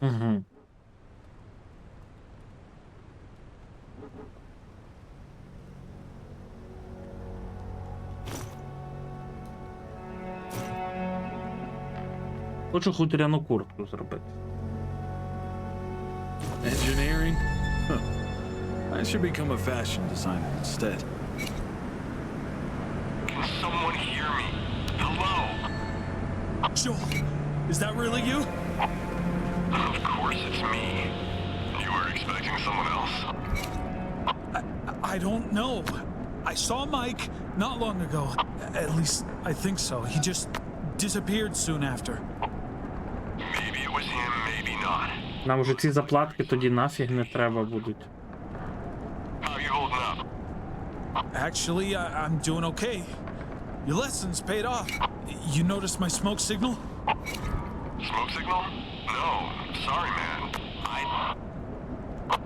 Угу. Хочу хутряну куртку зробити. Engineering? Huh. I should become a fashion designer instead. Can someone hear me? Hello? Joel, is that really you? Of course it's me. You were expecting someone else? I don't know. I saw Mike not long ago. At least I think so. He just disappeared soon after. Maybe it was him, maybe not. Нам вже ці заплатки тоді нафіг не треба будуть. How are you holding up? Actually, I'm doing okay. Your lessons paid off. You noticed my smoke signal? Smoke signal? No. Sorry, man.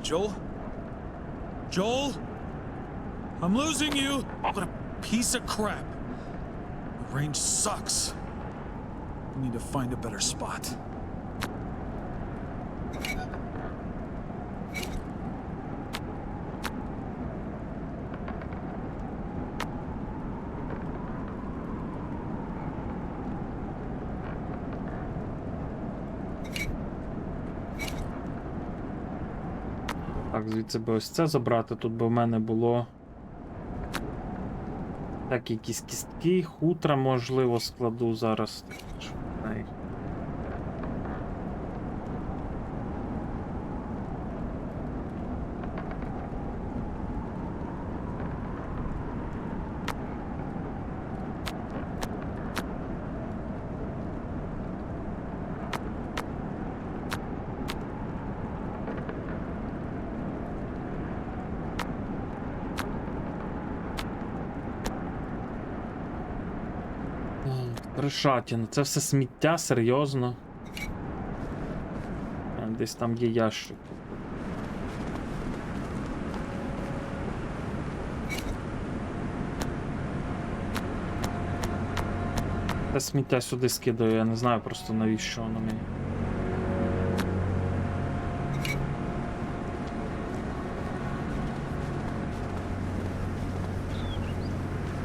Joel? Joel? I'm losing you! What a piece of crap. The range sucks. I need to find a better spot. Так, звідси би ось це забрати. Тут би в мене було. Так, якісь кістки, хутра, можливо, складу зараз. Ай. Решатіна, це все сміття, серйозно. Десь там є ящик. Це сміття сюди скидаю, я не знаю просто навіщо воно мені.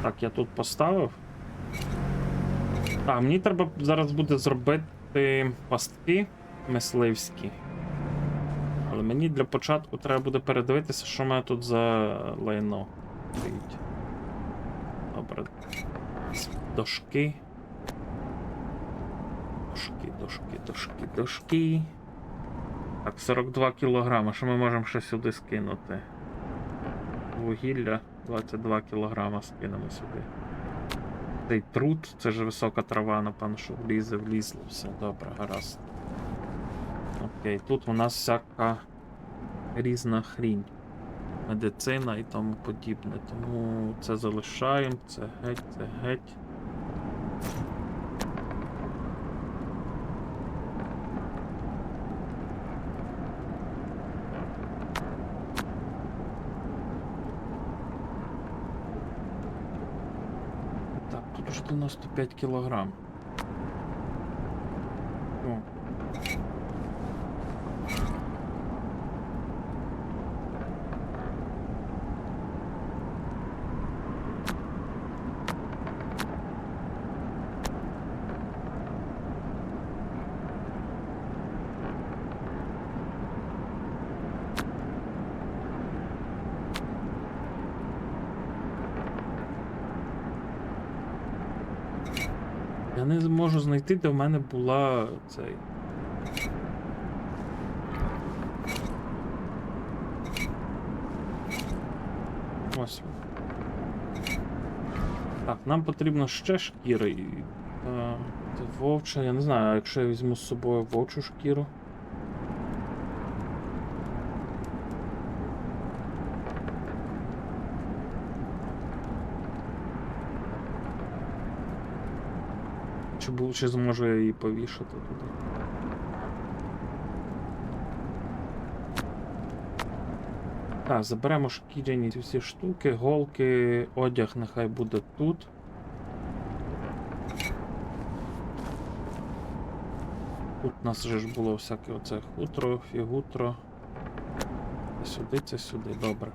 Так, я тут поставив. Так, мені треба зараз буде зробити пастки мисливські. Але мені для початку треба буде передивитися, що в мене тут за лайно стоїть. Добре. Дошки. Дошки. Так, 42 кілограми. Що ми можемо ще сюди скинути? Вугілля 22 кілограма скинемо сюди. Цей труд, це ж висока трава, напевно, що влізло, все, добре, гаразд. Окей, тут у нас всяка різна хрінь. Медицина і тому подібне. Тому це залишаємо, це геть. Так, тут уже 95 кілограм. О. Я не можу знайти, де в мене була цей. Ось. Так, нам потрібно ще шкіри. Це вовча, я не знаю, а якщо я візьму з собою вовчу шкіру. Чи зможу я її повішати туди? Так, заберемо шкіряні ці всі штуки, голки, одяг нехай буде тут. Тут у нас же ж було всяке оце хутро, фігутро. Це сюди, добре.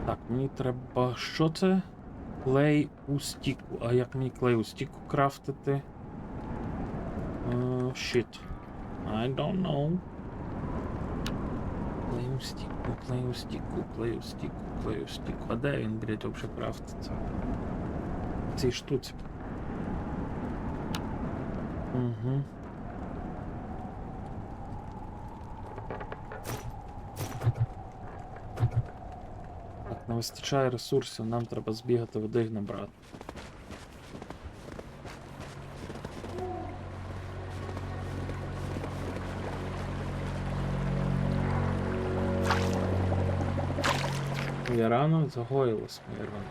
Так, мені треба. Що це? Клей у стіку. А як мені клей у стіку крафтити? Shit. I don't know. Клей у стіку, клей у стіку, клей у стіку, клей у стіку. А де він, блядь, вообще крафтиться? В цій штуці. Угу. Так, не вистачає ресурсів, нам треба збігати води і набрати. Моя рана загоїлась, моя рана.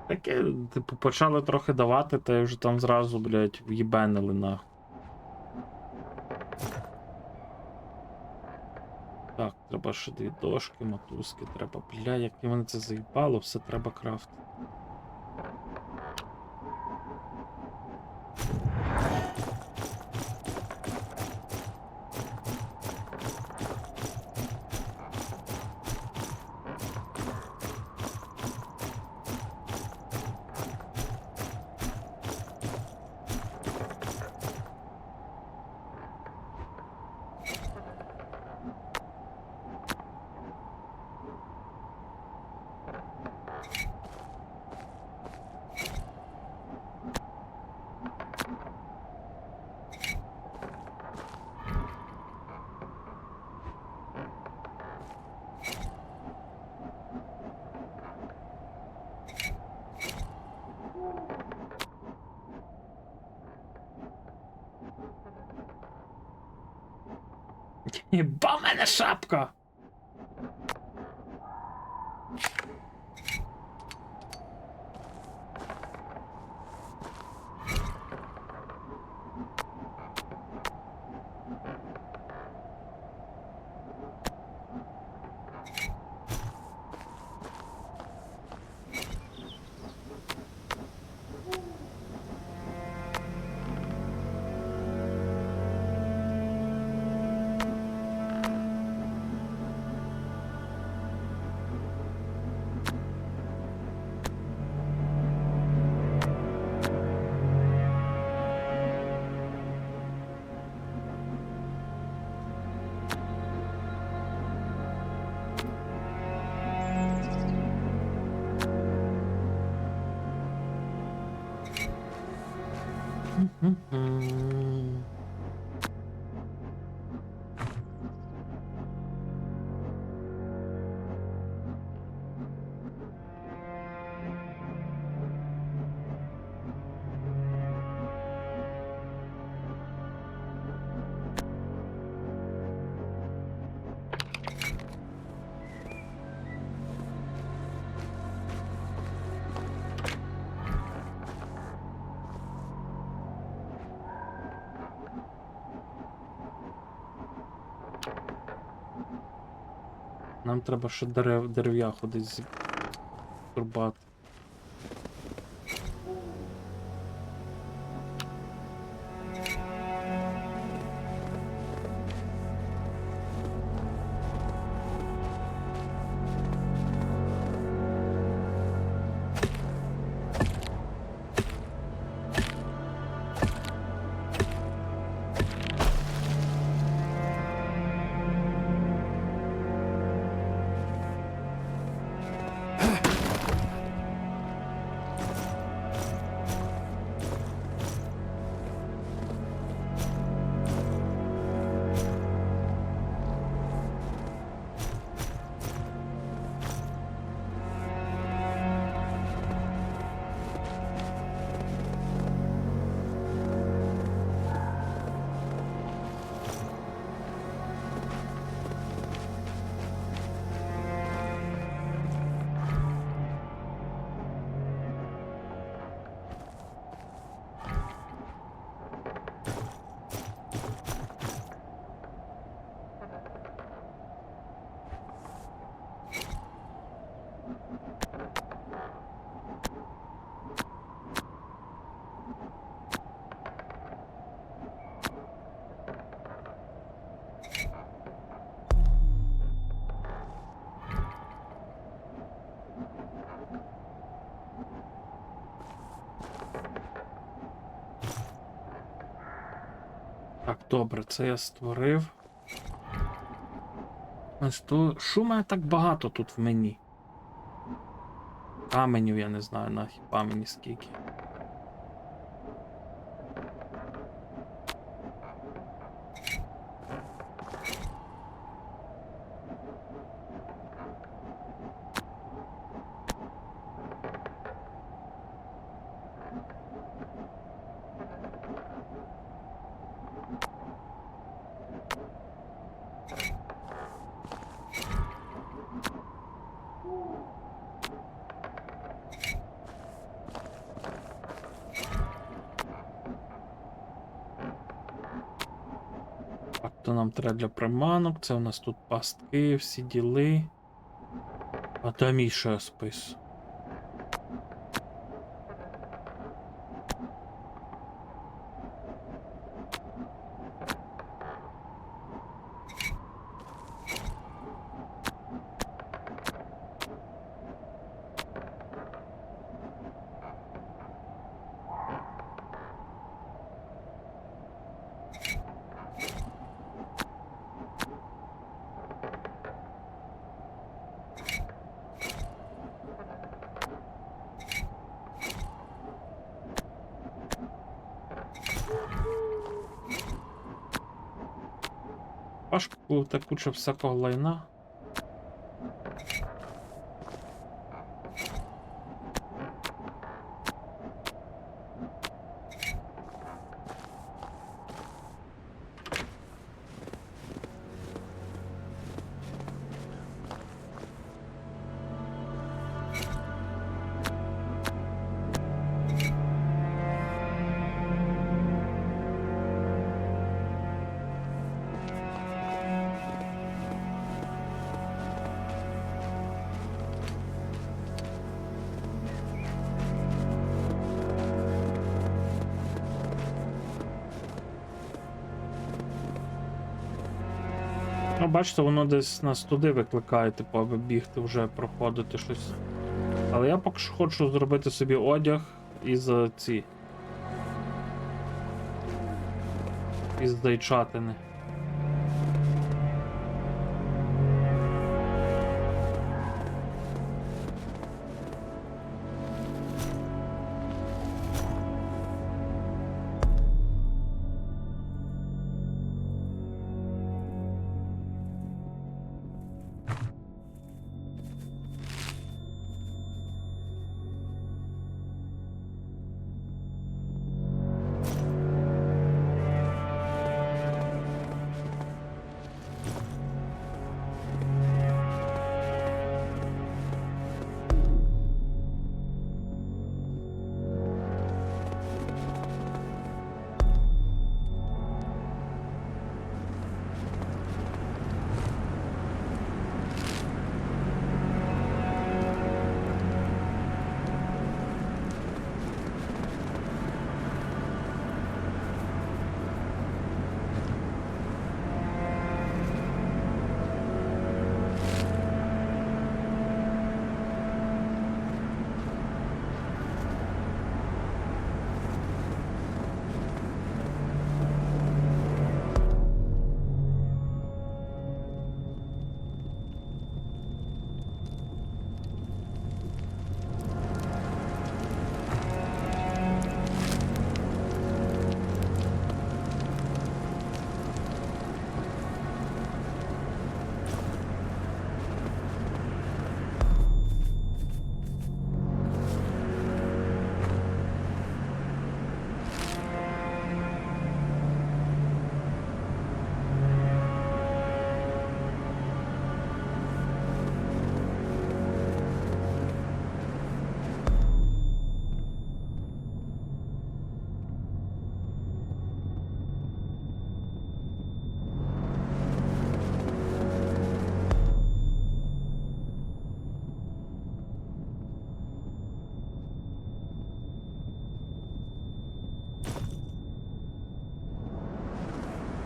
Таке, типу, почали трохи давати, та й вже там зразу, блядь, в'єбенили нахуй. Так, треба ще 2 дошки, мотузки, треба, бля, як і мене це заїбало, все треба крафтити. Єба в мене шапка! Мгм. Нам треба ще дерев'я ходить турбати. Добре, це я створив. Ось то... Що в мене так багато тут в мені? Каменів я не знаю, нахіба мені скільки. Так, то нам треба для приманок, це у нас тут пастки, всі діли. А там і ще спис. Пашку та куча всякого лайна. Ну, бачите, воно десь нас туди викликає, типу, аби бігти вже проходити щось. Але я поки що хочу зробити собі одяг із ці. Із зайчатини.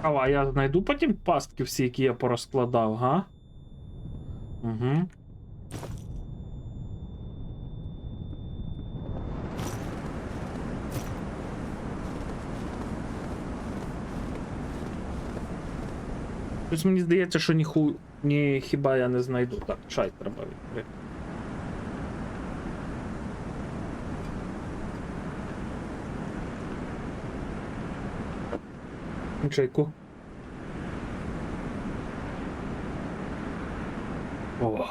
А я знайду потім пастки всі, які я порозкладав, га? Угу. Щось мені здається, що ні хіба я не знайду. Так, чай треба відкрити. Чайку. О.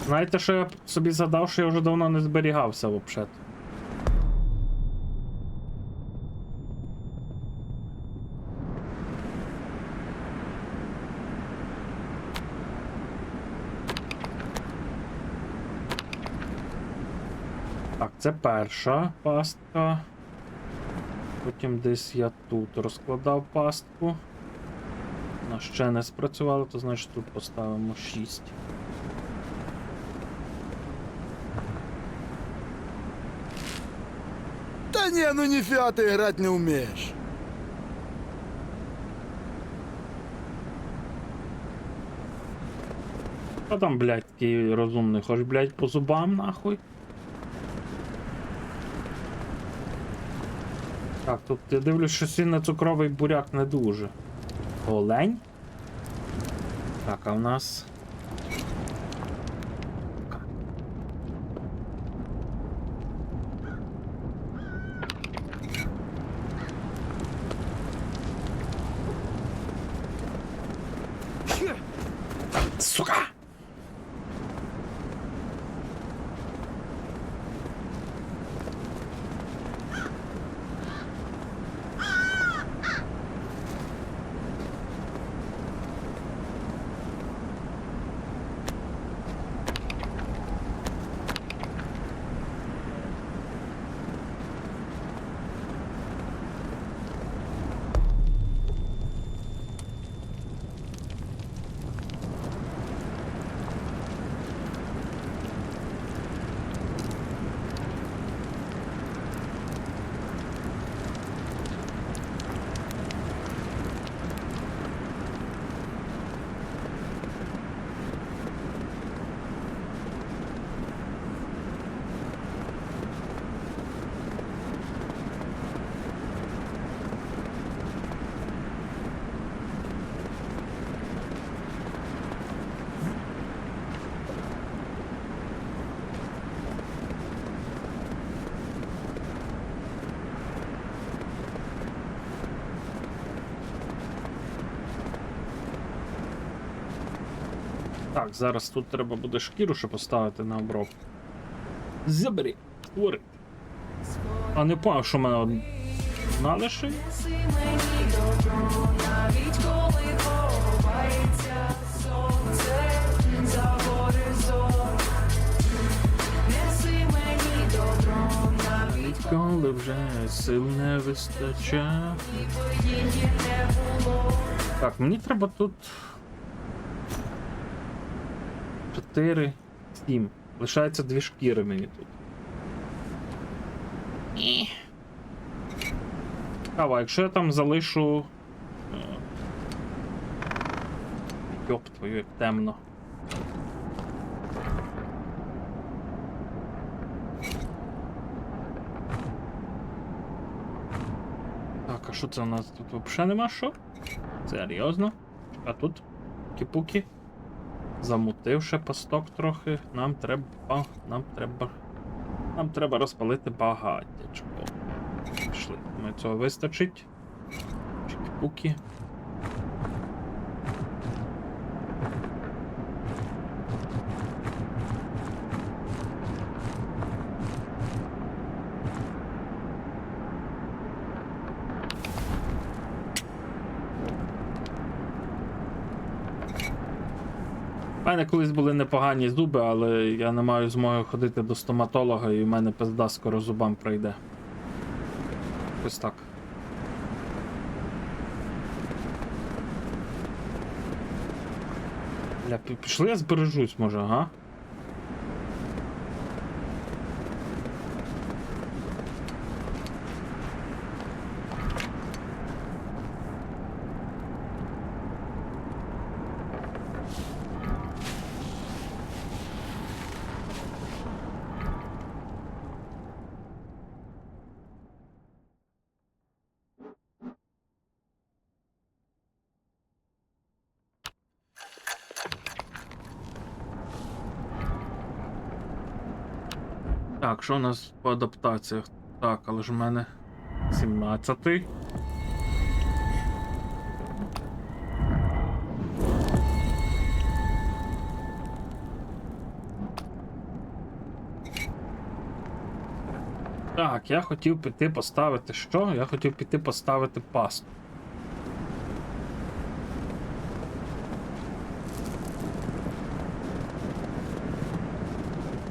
Знаєте, що я собі задав, що я вже давно не зберігався взагалі. Так, це перша пастка. Потім десь я тут розкладав пастку. Вона ще не спрацювала, то значить тут поставимо 6. Да не, ну нифига ты играть не умеешь. А там, блядь, такий розумний, хоч, блядь, по зубам, нахуй. Так, тут я дивлюсь, що сильно-цукровий буряк не дуже. Олень? Так, а в нас... Сука! Так, зараз тут треба буде шкіру ще поставити на обробку. Забери, твори. А не поняв, що в мене одна лише? Коли вже сил не вистачає. Так, мені треба тут 4, 7. Лишається 2 шкіри мені тут. Цікаво, якщо я там залишу... Йоп твою, як темно. Так, а що це у нас тут взагалі нема що? Серйозно? А тут? Кіпуки? Замутив ще пасток трохи. Нам треба розпалити багаттячко. Пішли. Думаю, цього вистачить. Чики-пуки. У мене колись були непогані зуби, але я не маю змоги ходити до стоматолога і в мене пизда скоро зубам пройде. Ось так. Бля, пішли я збережусь, може, ага? Так, що у нас по адаптаціях? Так, але ж в мене 17-й. Так, я хотів піти поставити що? Я хотів піти поставити пасту.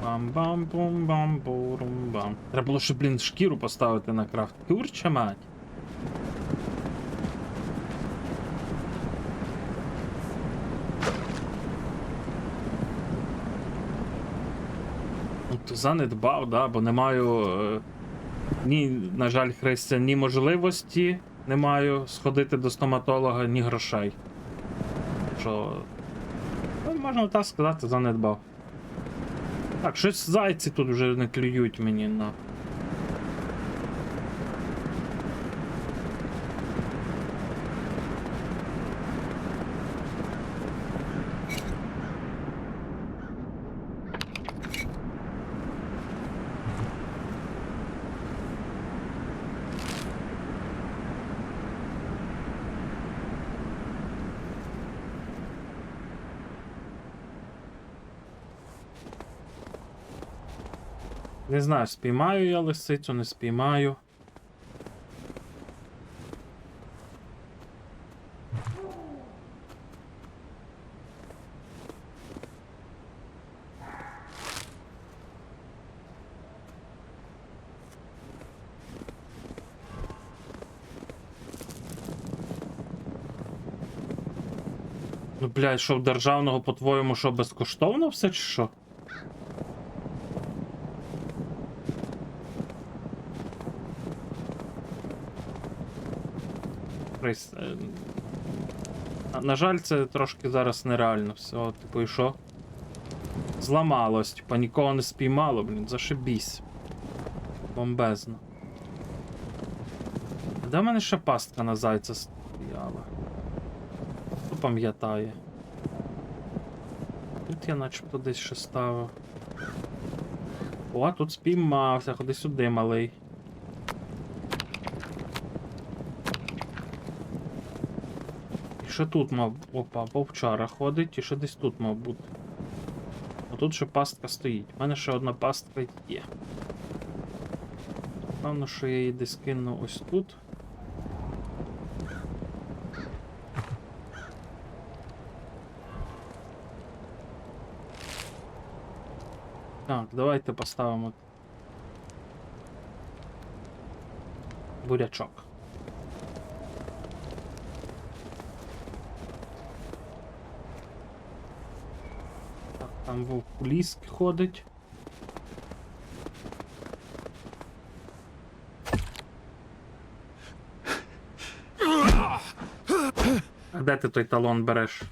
Бам-бам-бум-бам-бурум-бам. Треба було ще, блін, шкіру поставити на крафт. Курча мать. От занедбав, да, бо не маю ні, на жаль, Христя, ні можливості не маю сходити до стоматолога, ні грошей. Що, ну, можна так сказати, занедбав. Так, щось зайці тут вже не клюють мені на. Не знаю, спіймаю я лисицю, не спіймаю. Ну, блядь, що в державного, по-твоєму, що безкоштовно все чи що? На жаль, це трошки зараз нереально все. Типу, і що? Зламалось, типа нікого не спіймало, блін, зашибісь. Бомбезно. Де в мене ще пастка на зайця стояла? Хто пам'ятає? Тут я начебто десь ще ставив. О, тут спіймався, ходи сюди, малий. І ще тут мав... Опа, вовчара ходить, і ще десь тут мав бути. А тут ще пастка стоїть. У мене ще одна пастка є. Певно, що я її десь кину ось тут. Так, давайте поставимо бурячок. Так, там вовк ходить. А де ти той талон береш?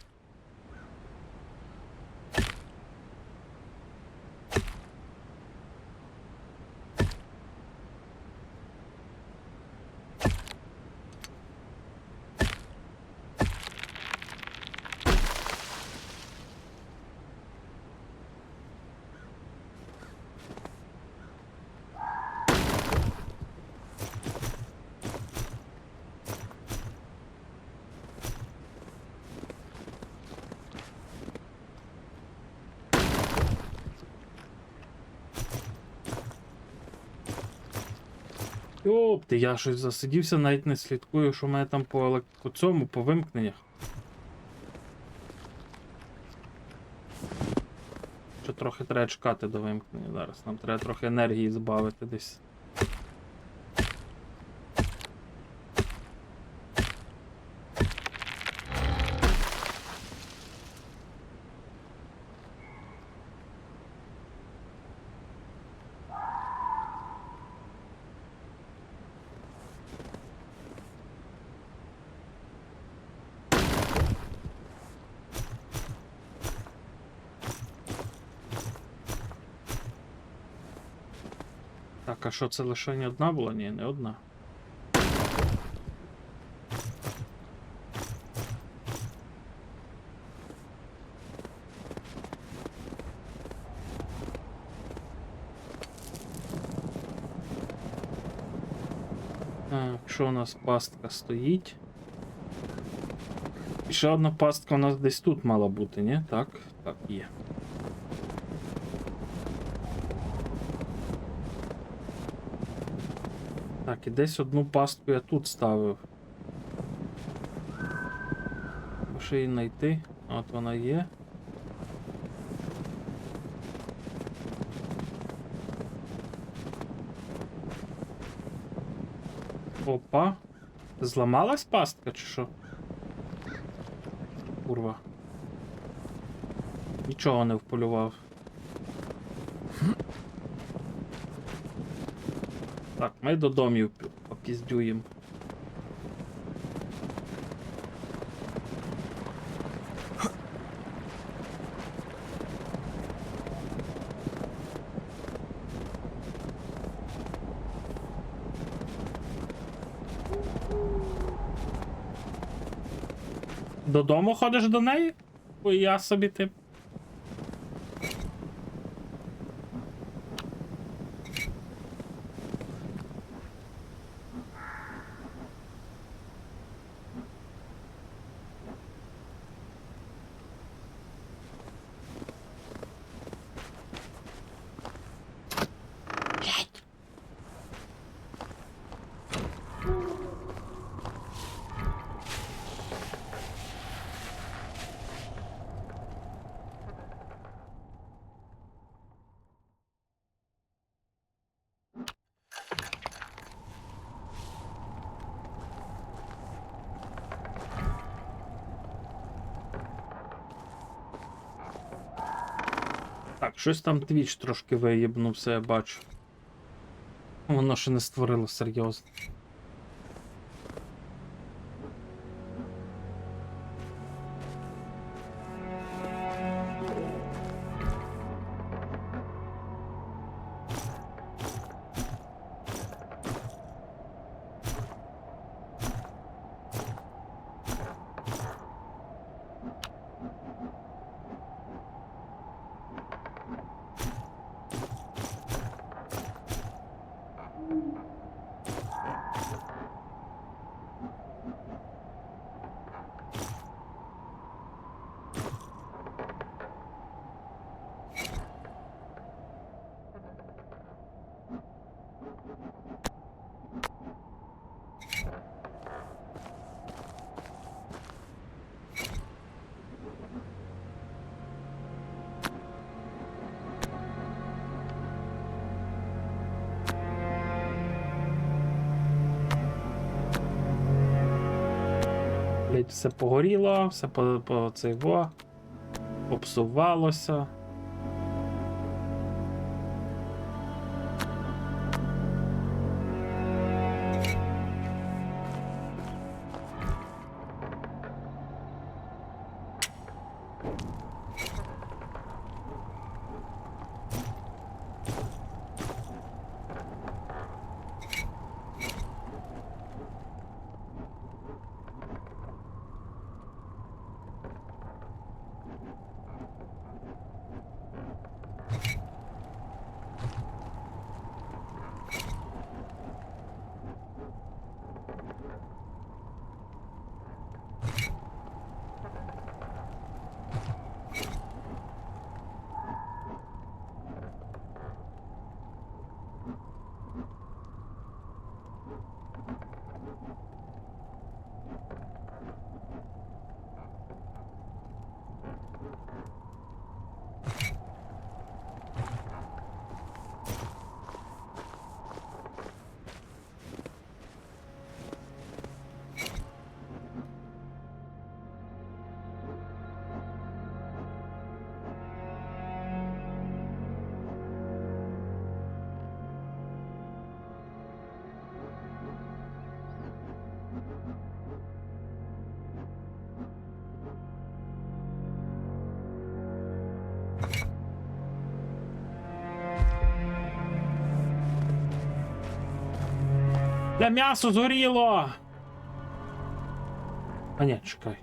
Йопти, я щось засидівся, навіть не слідкую, що в мене там по цьому, по вимкненнях. Ще трохи треба чекати до вимкнення зараз. Нам треба трохи енергії збавити десь. Так, а що, це лише не одна була? Ні, не одна. Так, що у нас пастка стоїть? І ще одна пастка у нас десь тут мала бути, ні? Так, так, є. Так, і десь одну пастку я тут ставив. Треба ще її знайти. От вона є. Опа. Зламалась пастка чи що? Курва. Нічого не вполював. Так, ми до домів попіздюємо. Додому ходиш до неї? Ой, я собі ти. Так, щось там твіч трошки виєбнувся, я бачу. Воно ще не створило серйозно. Блять, все погоріло, все по цей во, попсувалося. Бля, м'ясо згоріло! А ні, чекай.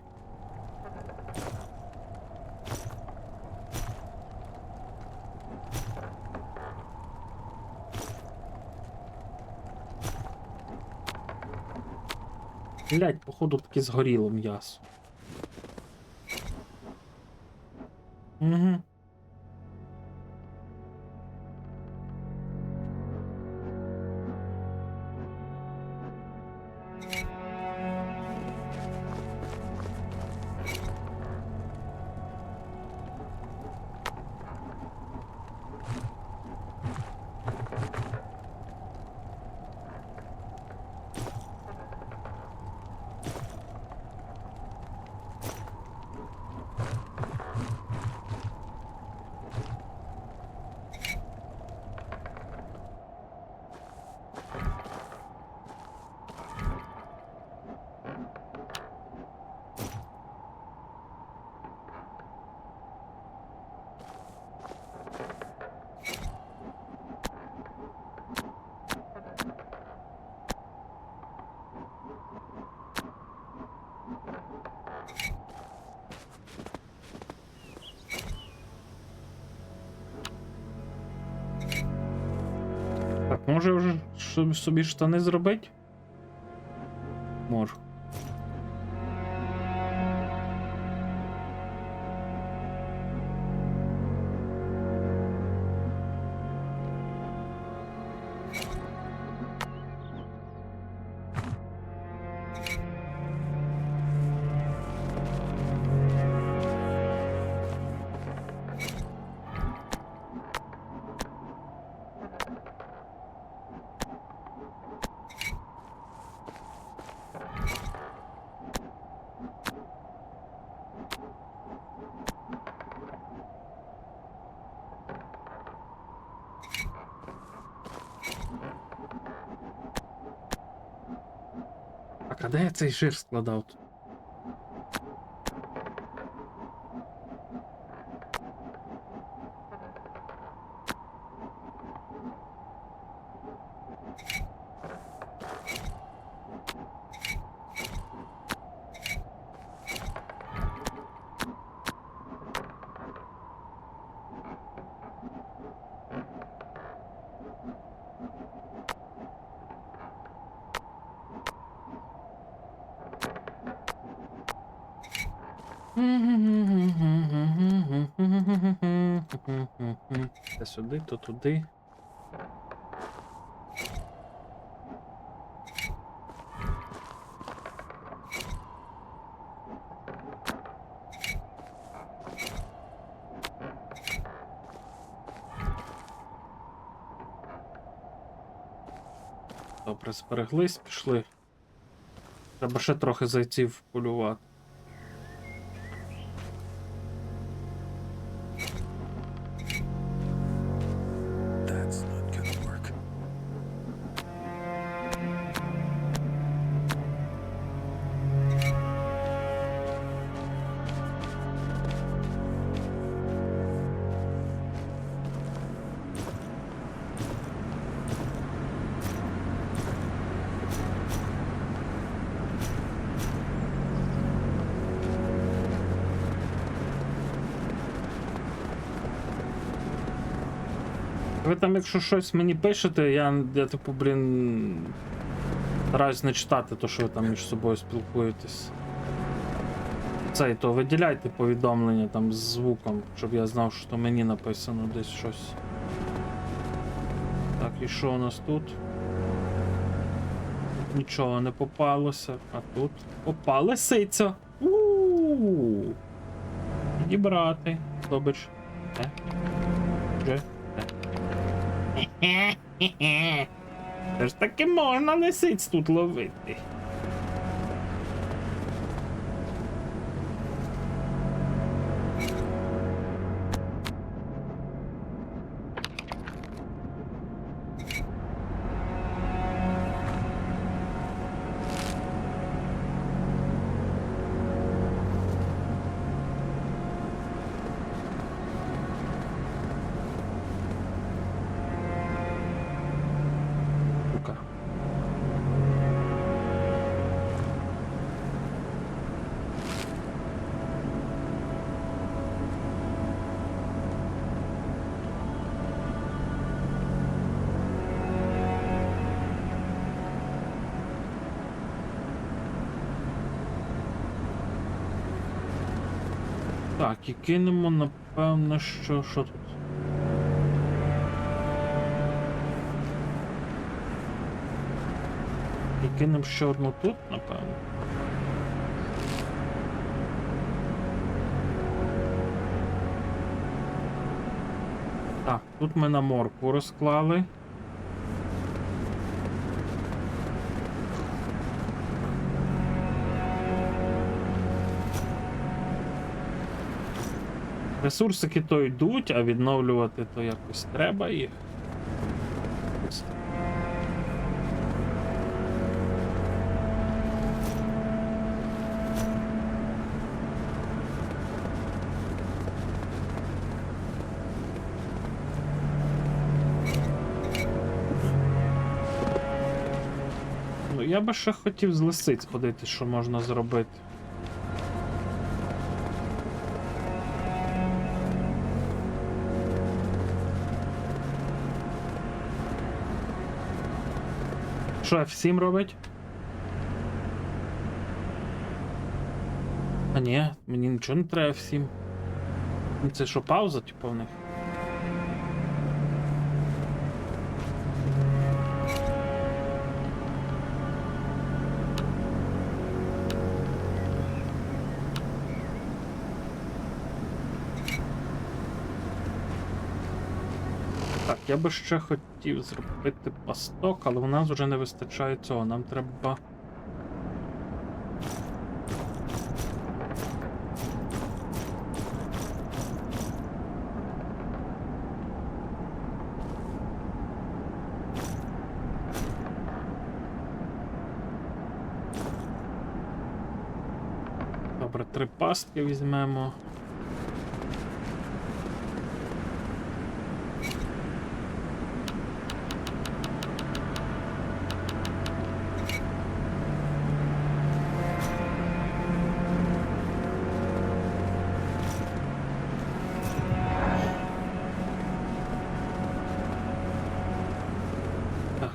Блять, походу таки згоріло м'ясо. Угу. Так, може вже собі штани зробити? Можу. Так, а де я цей жир складав тут? Це сюди, то туди. Добре, збереглись, пішли. Треба ще трохи зайців полювати. That's not gonna work. Ви там, якщо щось мені пишете, я типу, блін, стараюсь не читати то, що ви там між собою спілкуєтесь. Це, то виділяйте повідомлення там з звуком, щоб я знав, що мені написано десь щось. Так, і що у нас тут? Нічого не попалося, а тут опа, лисиця! У-у-у! Підібрати. Добич. Вже. Це ж таки можна лисиць тут ловити. Так, і кинемо, напевно, що тут? І кинемо ще одну тут, напевно. Так, тут ми на морку розклали. Ресурсики то йдуть, а відновлювати то якось треба їх. Ну, я би ще хотів з лисиць ходити, що можна зробити. Що F7 робить? А ні, мені нічого не треба F7. Це що, пауза, типу, в них? Так, я би ще хотів зробити пасток, але у нас вже не вистачає цього. Нам треба. Добре, 3 пастки візьмемо. Так,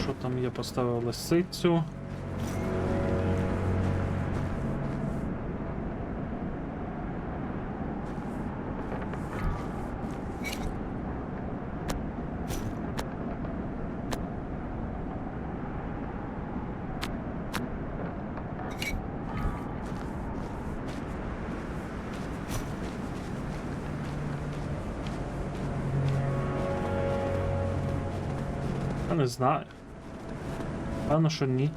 що там я поставив лисицю? Я не знаю. Певно, що ні.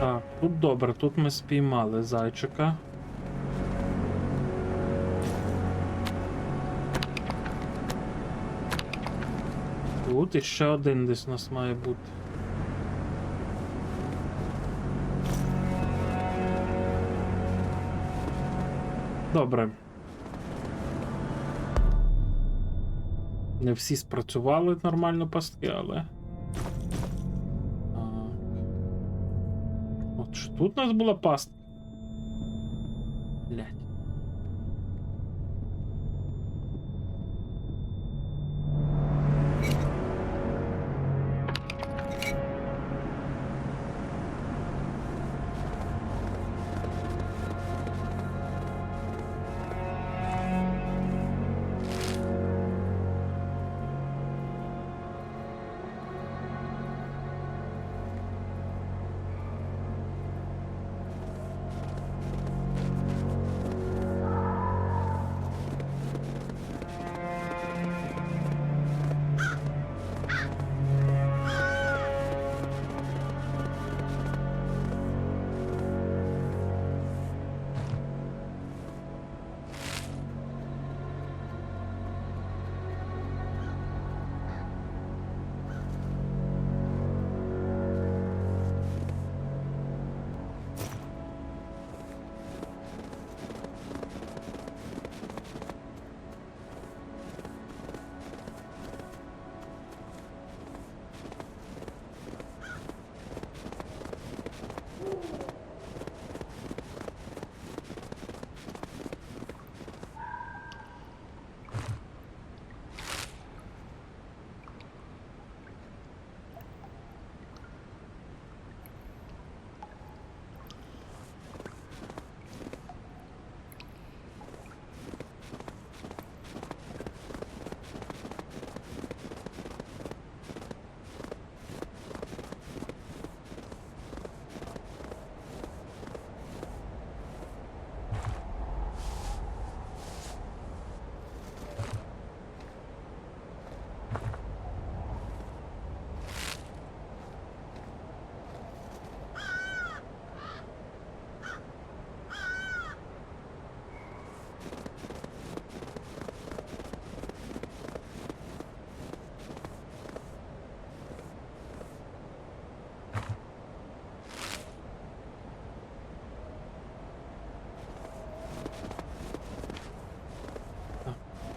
Так, тут добре, тут ми спіймали зайчика. Тут іще один десь у нас має бути. Добре. Не всі спрацювали нормально пастки, але. От що тут у нас була пастка. Блять.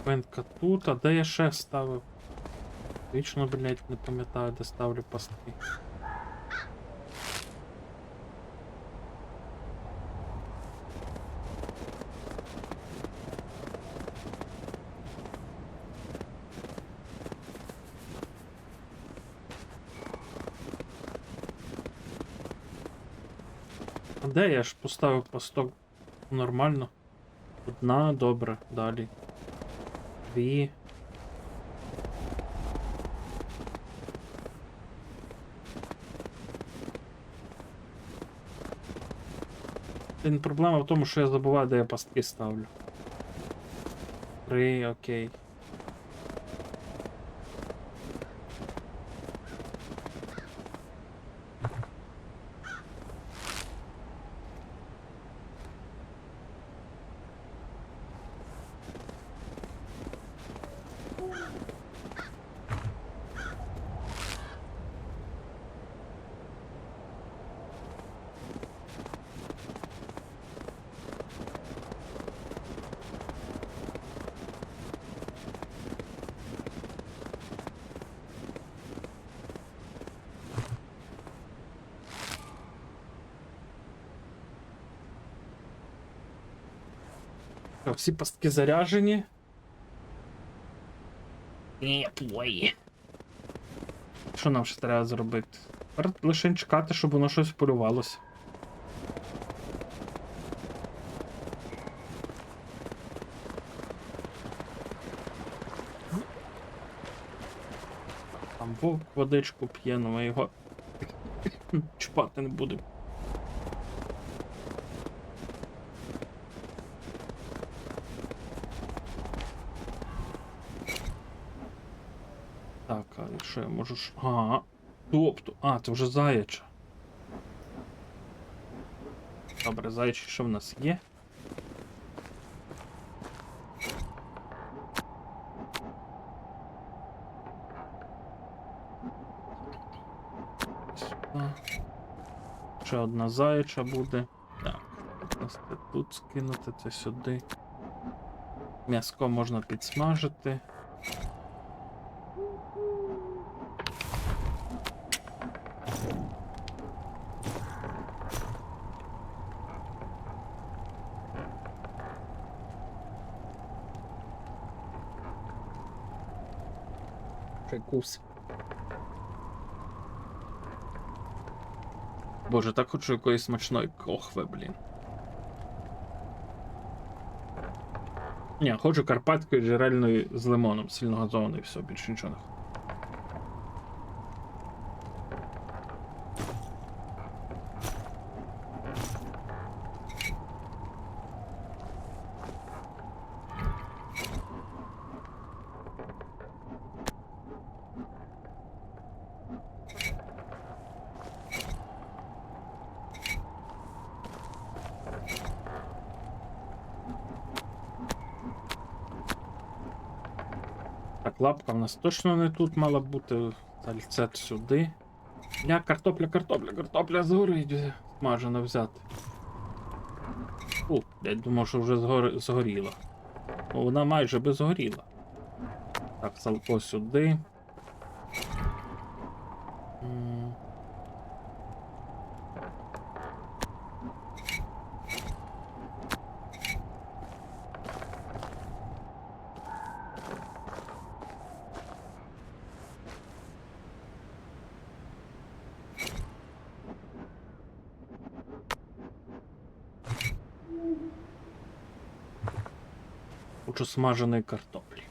Зупинка тут, а де я ще ставив? Вічно, блядь, не пам'ятаю, де ставлю пастки. А де я ж поставив пасток нормально? Одна, добре, далі. Дві. Проблема в тому, що я забуваю, де я пастки ставлю. 3, окей. Всі пастки заряжені. Що нам ще треба зробити? Тепер лише чекати, щоб воно щось полювалося. Там вовк водичку п'є, но ми його чіпати не будемо. Так, а що я можу ж... Ага. Тобто... А, це вже заяча. Добре, заячі що в нас є? Сюди. Ще одна заяча буде. Так, це тут скинути, це сюди. М'яско можна підсмажити. Кус. Боже, так хочу якоїсь смачної кохви, блін. Ні, хочу карпатської джерельної з лимоном, сильно газованої, все, більше нічого не хочу. Так, лапка в нас точно не тут мала бути. Сальцет сюди. Ля, картопля згорить. Смажено взяти. Я думав, що вже згоріла. Ну, вона майже би згоріла. Так, салко сюди. Хочу смаженої картоплі.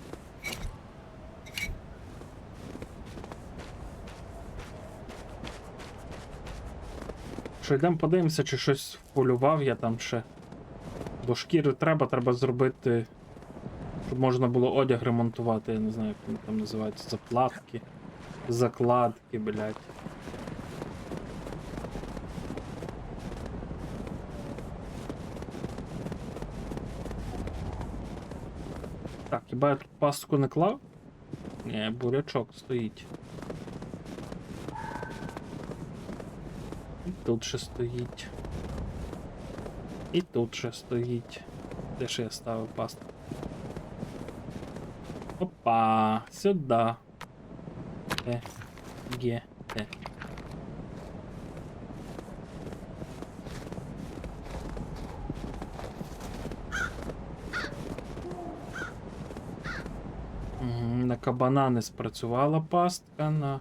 Що, йдемо подивимося, чи щось полював я там ще. Бо шкіри треба зробити, щоб можна було одяг ремонтувати, я не знаю, як вони там називаються, заплатки, закладки, блядь. Так, хіба я тут пастку не клав? Ні, бурячок стоїть. І тут ще стоїть. І тут ще стоїть. Де ще я ставив пастку? Опа, сюда. Ге. На кабана не спрацювала пастка, на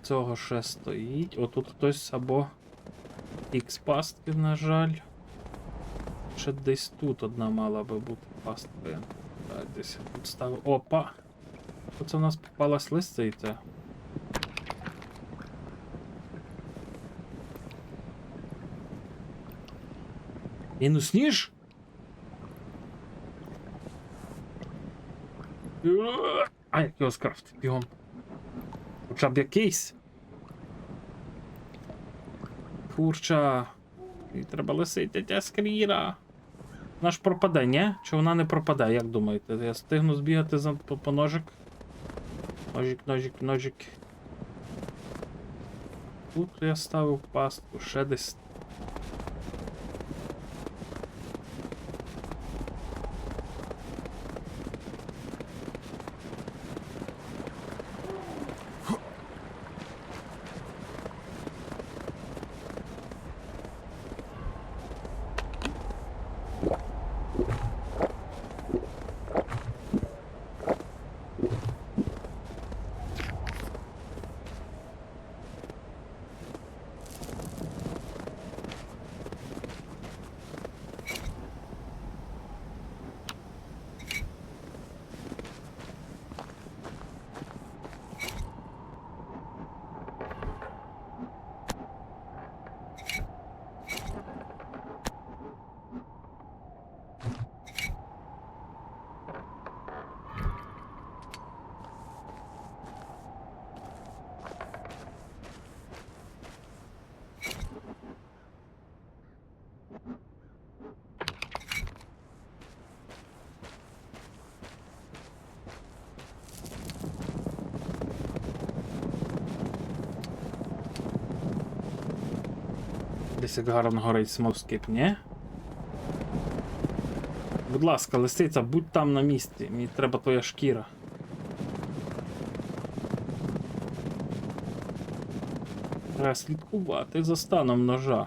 цього ще стоїть. Отут хтось або ікс пастки, на жаль. Ще десь тут одна мала би бути пастка. Так, десь я тут ставив. Опа! Оце в нас попалась лисиця. Мінус ніж? А, як його скрафтити? Бігом. Хоча б якийсь. Курча. І треба лисити тя скріра. Вона ж пропаде, ні? Чи вона не пропаде, як думаєте? Я встигну збігати по ножик? Ножик. Тут я ставив пастку, ще десь. Десь як гарно горить смовскип, ні? Будь ласка, лисиця, будь там на місці. Мені треба твоя шкіра. Треба слідкувати за станом ножа.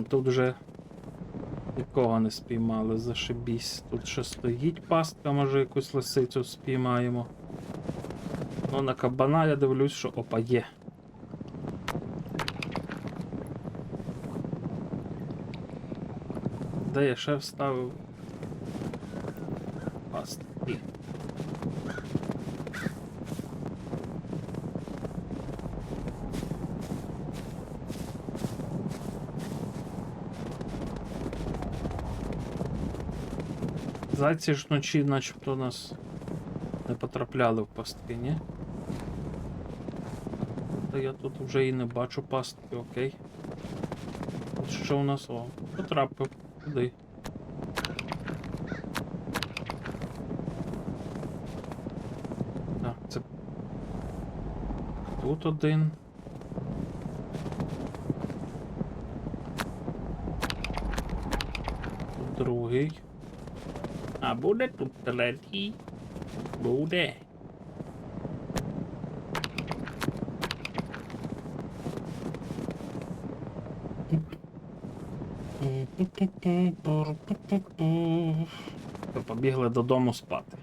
Тут вже нікого не спіймали, зашибісь. Тут ще стоїть пастка, може якусь лисицю спіймаємо. Ну, на кабана я дивлюсь, що опа, є. Де я ще вставив пастки? Зайці ж вночі начебто у нас не потрапляли в пастки, ні? Та я тут вже і не бачу пастки, окей. От що у нас? О, потрапив. Куди? Так, це тут один. Тут другий. А буде тут третій? Буде. Побігли додому спати.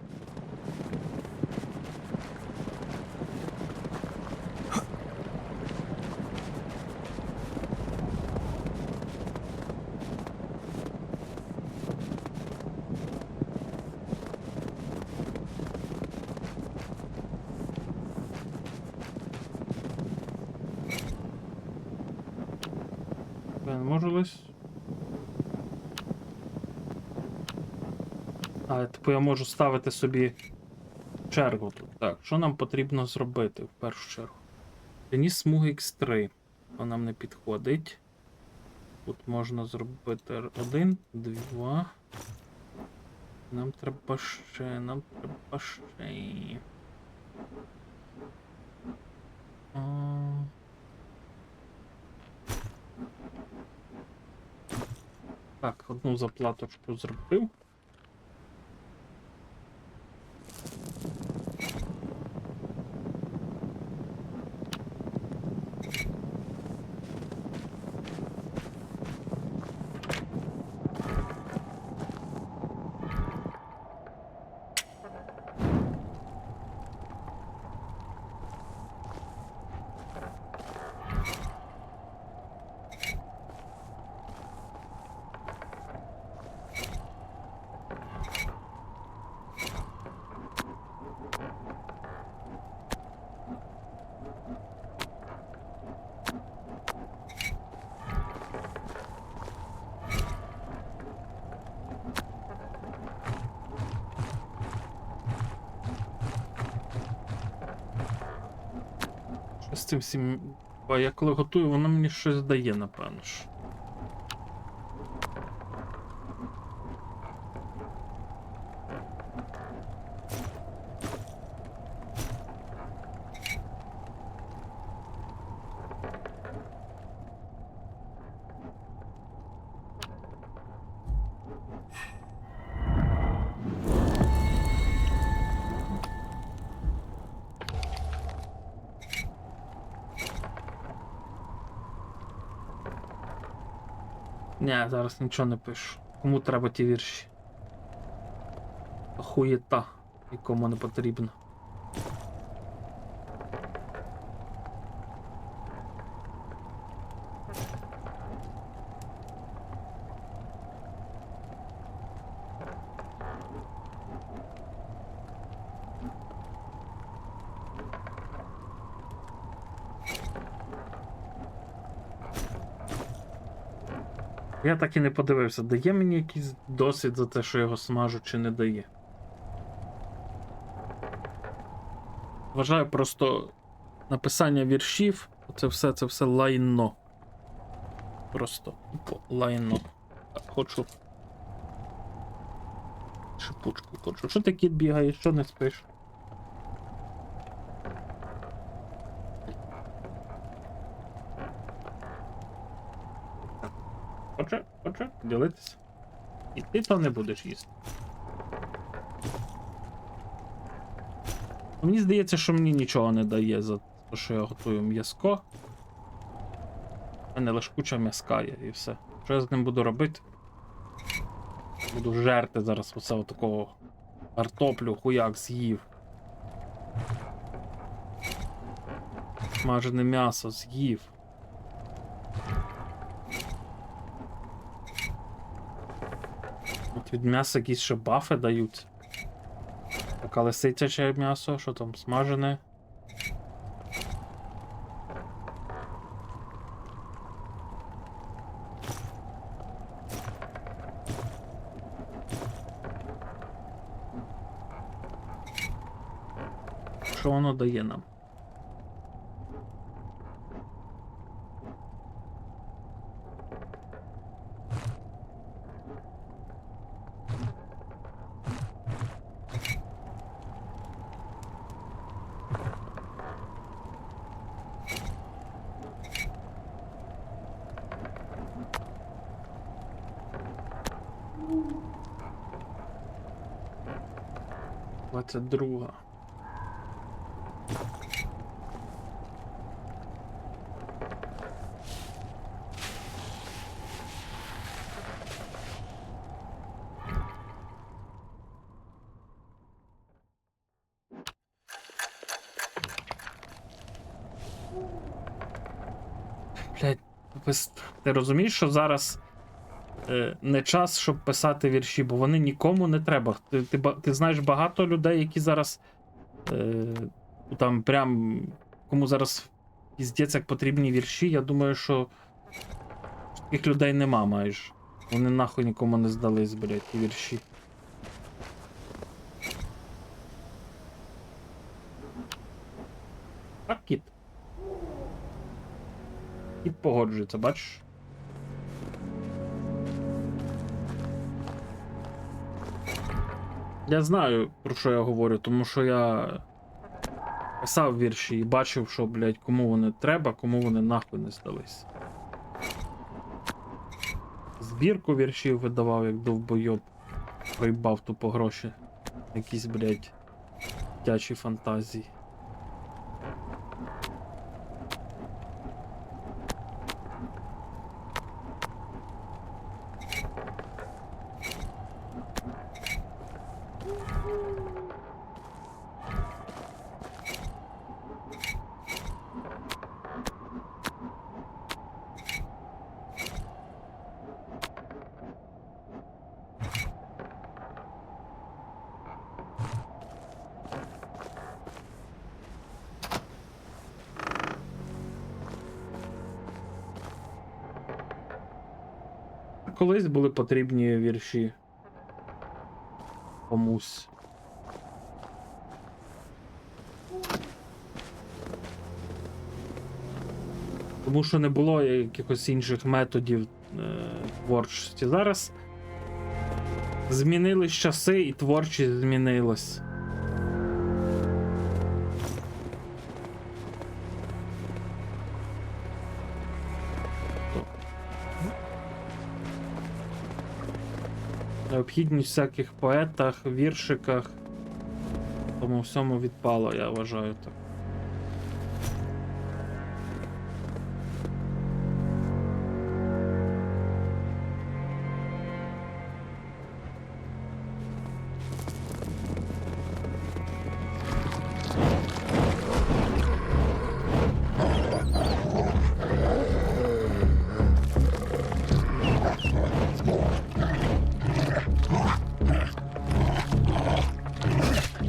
Я не можу лись. А, типу я можу ставити собі чергу тут. Так, що нам потрібно зробити в першу чергу? Теніс смуги X3. Вона нам не підходить. Тут можна зробити 1, 2. Нам треба ще. Так, одну заплаточку зробив. з цим всім. Бо я коли готую, воно мені щось дає, напевно ж. Ні, зараз нічого не пишу. Кому треба ті вірші? Хуєта, нікому не потрібно. Я так і не подивився, дає мені якийсь досвід за те, що я його смажу, чи не дає. Вважаю просто написання віршів, це все лайно. Просто лайно. Так, хочу. Шипучку хочу. Що ти, кіт, бігаєш, що не спиш? Хоче ділитися. І ти то не будеш їсти. Мені здається, що мені нічого не дає за те, що я готую м'язко. У мене лише куча м'язка є і все. Що я з ним буду робити? Буду жерти зараз оце отакого картоплю, хуяк з'їв. Смажене м'ясо з'їв. От від м'яса якісь ще бафи дають. Така лисичаче м'ясо, що там смажене. Що воно дає нам? Це друга. Блядь, ти розумієш, що зараз не час, щоб писати вірші, бо вони нікому не треба. Ти знаєш багато людей, які зараз там прям кому зараз піздець як потрібні вірші. Я думаю, що таких людей нема майже. Вони нахуй нікому не здались, блядь, ті вірші. Так, кіт. Кіт погоджується, бачиш? Я знаю, про що я говорю, тому що я писав вірші і бачив, що, блядь, кому вони треба, кому вони нахуй не здались. Збірку віршів видавав, як довбойоб. Проїбав тупо гроші. Якісь, блядь, дитячі фантазії. Колись були потрібні вірші комусь. Тому що не було якихось інших методів творчості. Зараз змінились часи і творчість змінилась. Необхідність в всяких поетах, віршиках, тому всьому відпало, я вважаю так.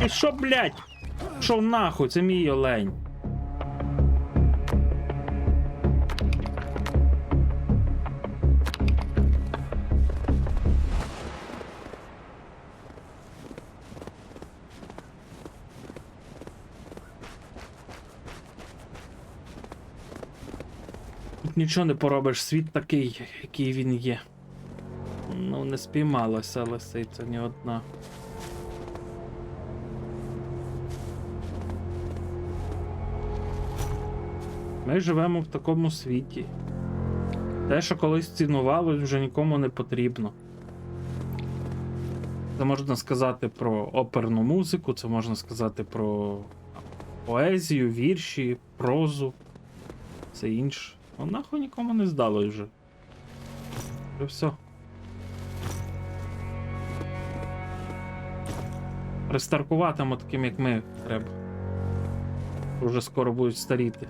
І що, блядь? Що нахуй? Це мій олень. Тут нічого не поробиш, світ такий, який він є. Ну, не спіймалася лисиця ні одна. Ми живемо в такому світі. Те, що колись цінувалось, вже нікому не потрібно. Це можна сказати про оперну музику, це можна сказати про поезію, вірші, прозу, все інше. Ну нахуй нікому не здалось вже. Вже все. Рестаркуватимемо таким, як ми, треба. Вже скоро будуть старіти.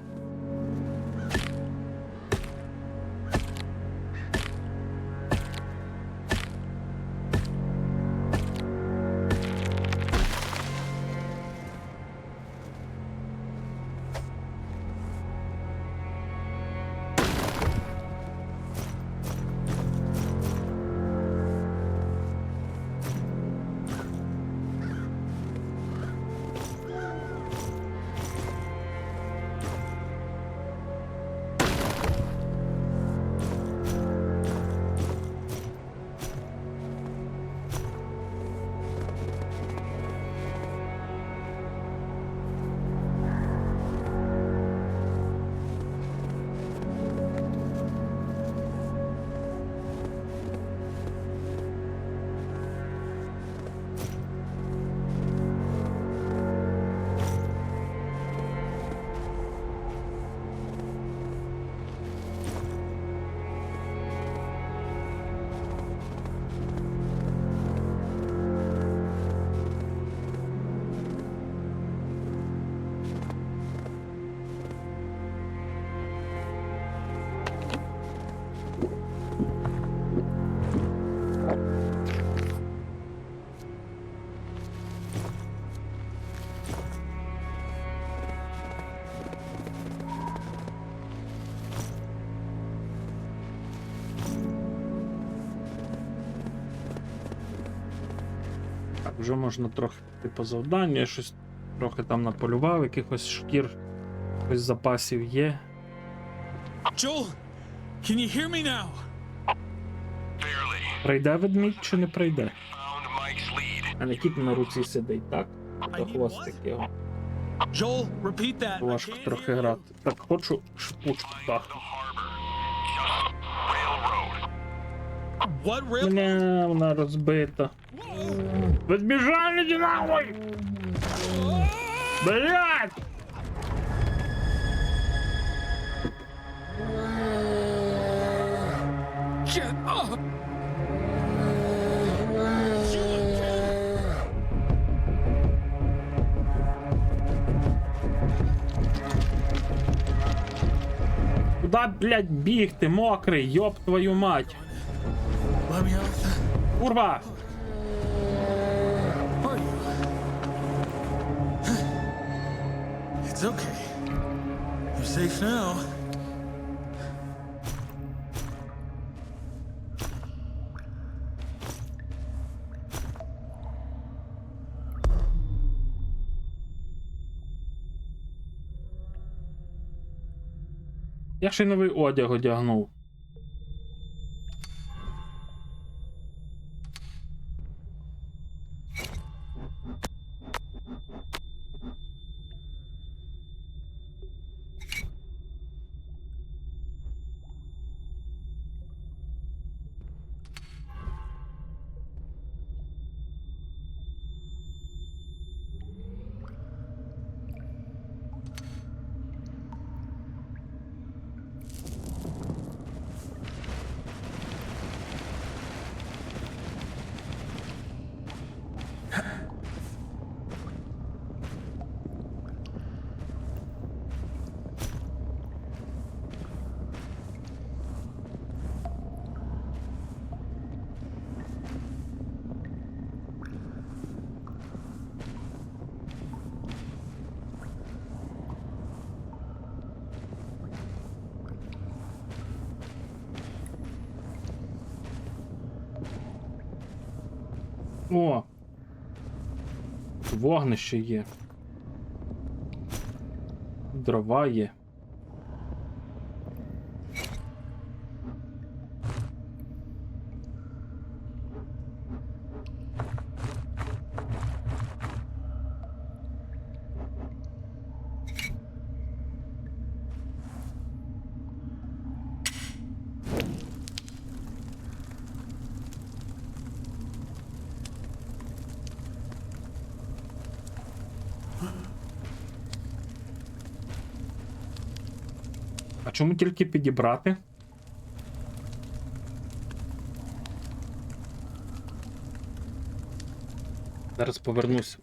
Так, вже можна трохи піти по завданню, я щось трохи там наполював, якихось шкір, якось запасів є. Joel, can you hear me now? Barely. Прийде ведмідь чи не прийде? Found Mike's lead. А не кіт на руці сидить, так? I Та need хвостик what? його. Joel, repeat that. I Важко can't трохи hear you. грати. Так, хочу шипучку, так. The harbor. Just railroad. What rail? Бля, вона розбита. Відбіжали нахуй! Блядь! Get up! Куда, блядь, бігти, мокрий, йоб твою мать! Let me out. Курва! Are you? It's okay. You're safe now. Я ще й новий одяг одягнув. О! Вогнище є. Дрова є. А чому тільки підібрати? Зараз повернусь.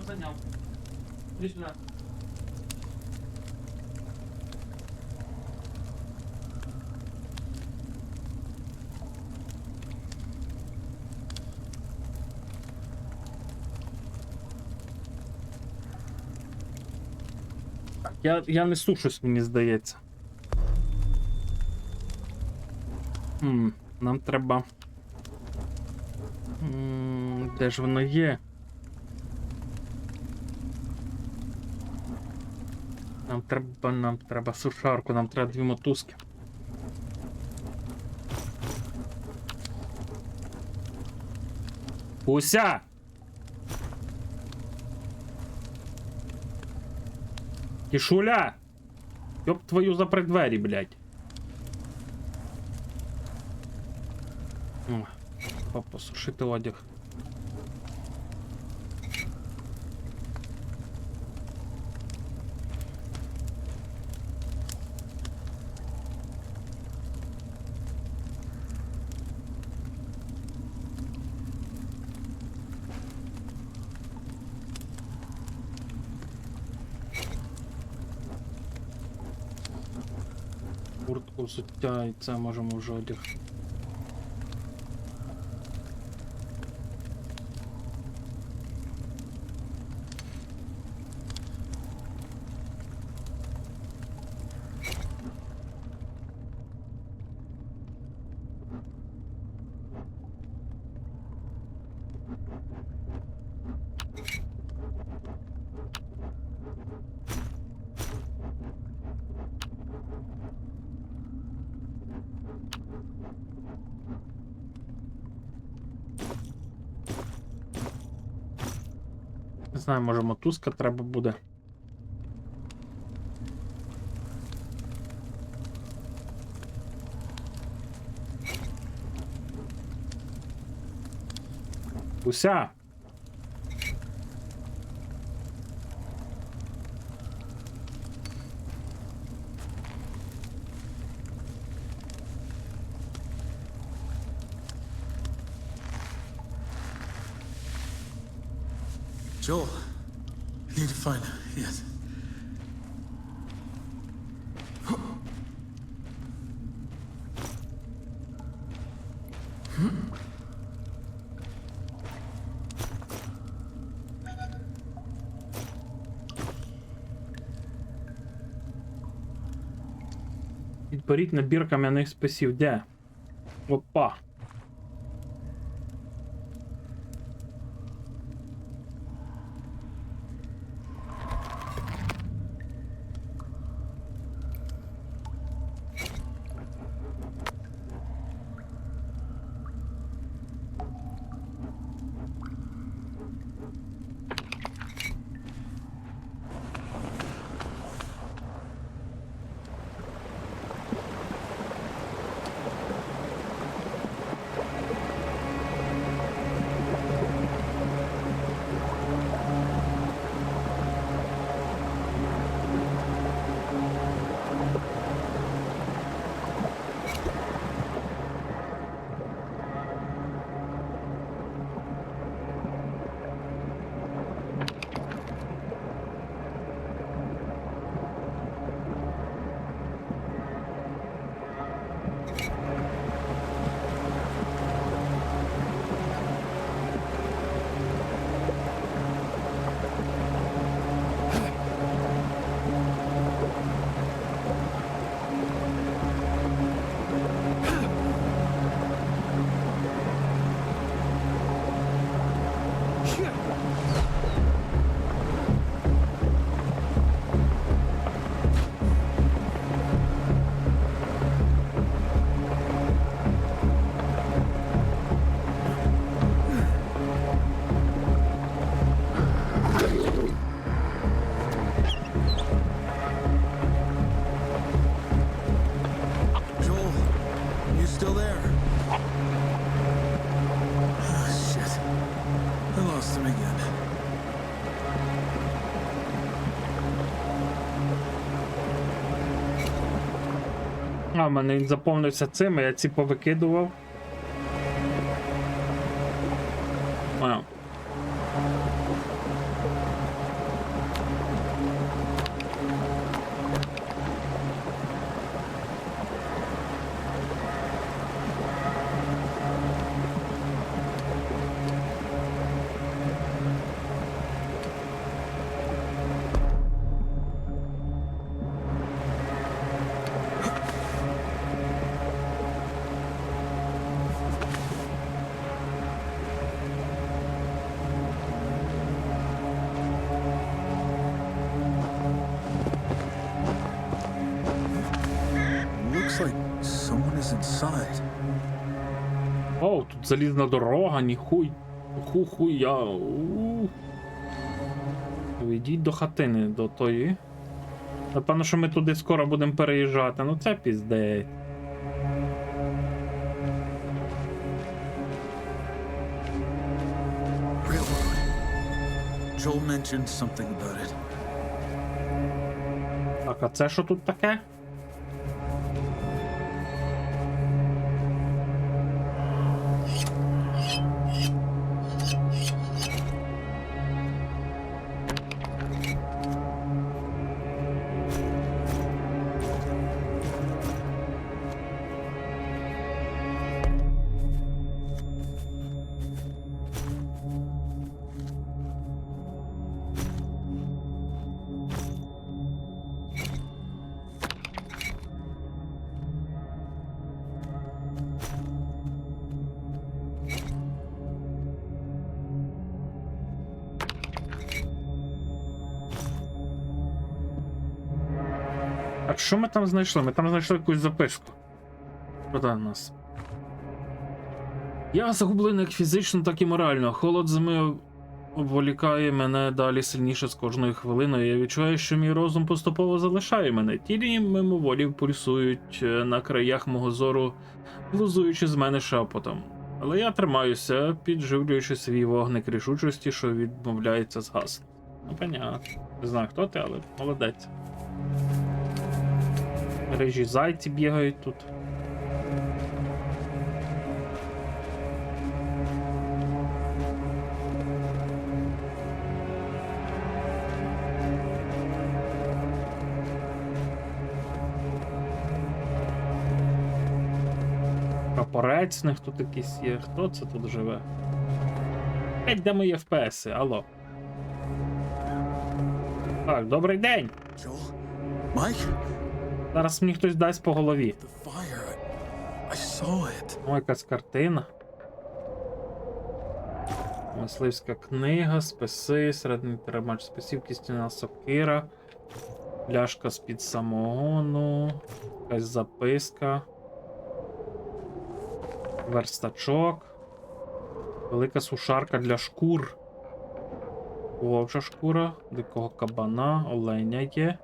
Заняв. Іди сюди. Так, я несу щось, мені здається. Нам треба. Де ж воно є? Нам треба сушарку, нам треба 2 мотузки. Уся! Кішуля! Ёб твою запри двері, блядь. О, посушити одяг. Куртку, взуття, і це можемо вже одягти. знаю, може мотузка треба буде. Уся! Joel, I need to find him. Yes. Підберіть набір кам'яних списів. Де? Опа. Joel, you still there? Oh, shit. I lost him again. А, в мене він заповнився цим, а я ці повикидував. А. Looks like someone is inside. Оу, тут залізна дорога, ніхуй. Хуя. Йдіть до хатини, до тої. Напевно, що ми туди скоро будемо переїжджати. Ну це піздець. Railroad. Joel mentioned something about it. Так, а це що тут таке? А що ми там знайшли? Ми там знайшли якусь записку. Що там у нас? Я загублений як фізично, так і морально. Холод змив обволікає мене далі сильніше з кожною хвилиною. Я відчуваю, що мій розум поступово залишає мене. Тіні мимоволі пульсують на краях мого зору, глузуючи з мене шепотом. Але я тримаюся, підживлюючи свій вогник рішучості, що відмовляється згаснути. Ну, понятно. Не знаю, хто ти, але молодець. Рижі зайці бігають тут. Прапорець в них тут якийсь є. Хто це тут живе? Геть, де мої ФПСи? Алло. Так, добрий день! Joel? Mike? Зараз мені хтось дасть по голові. The fire. I saw it. О, якась картина. Мисливська книга, списи, середній тримач списів, кістяна сокира, пляшка з-під самогону, якась записка, верстачок, велика сушарка для шкур, вовча шкура, дикого кабана, оленя є.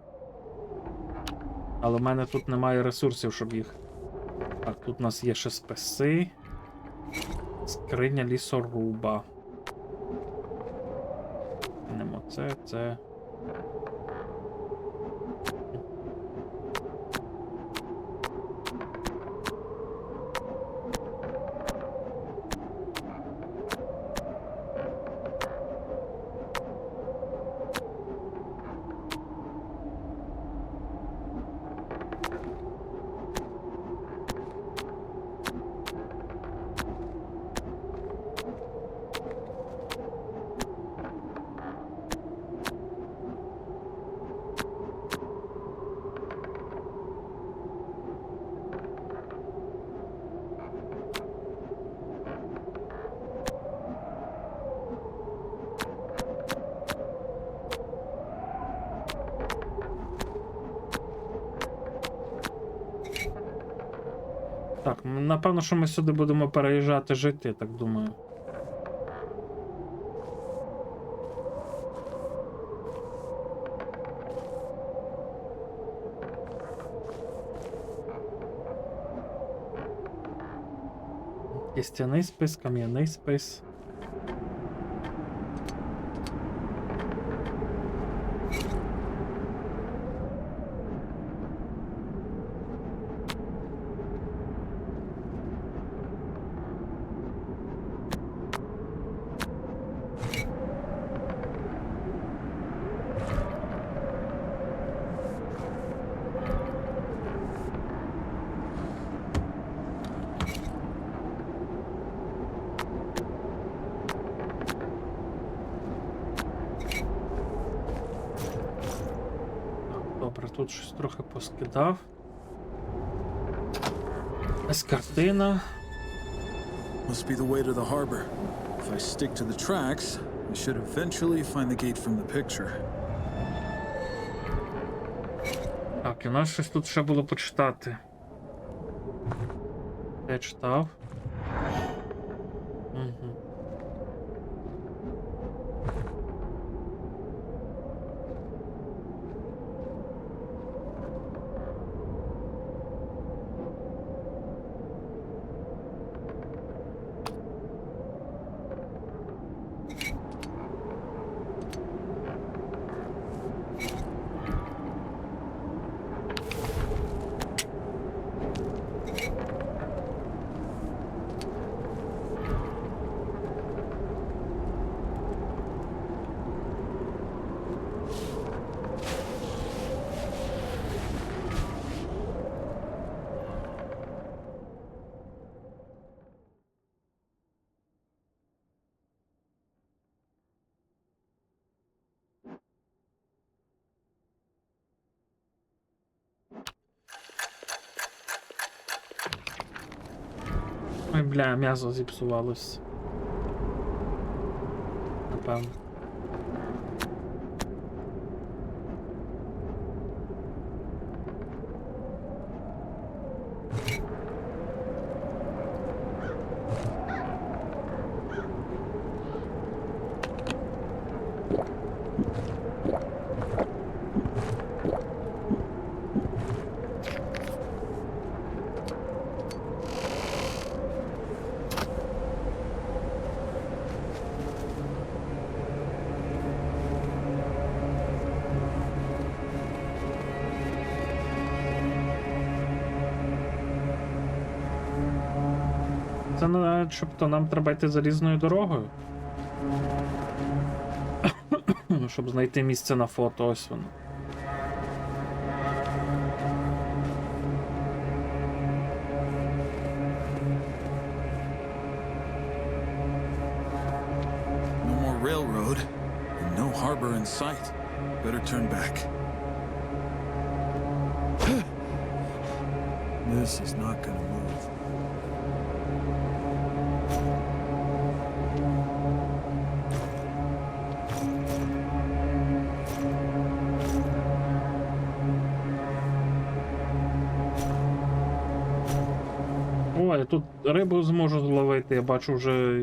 Але в мене тут немає ресурсів, щоб їх. Так, тут у нас є ще списи. Скриня лісоруба. Немо це. Так, напевно, що ми сюди будемо переїжджати жити, я так думаю. Кістяний спис, кам'яний спис. Добре, тут щось трохи поскидав. Ось картина. Must be the way to the harbor. If I stick to the tracks, I should eventually find the gate from the picture. Так, і у нас щось тут ще було почитати. Я читав. Угу. Ой, бля, м'ясо зіпсувалось. Напевно. Це начебто нам треба йти залізною дорогою. Щоб знайти місце на фото, ось воно. No more railroad, and no harbor in sight. Better turn back. This is not gonna move. О, я тут рибу зможу зловити, я бачу вже.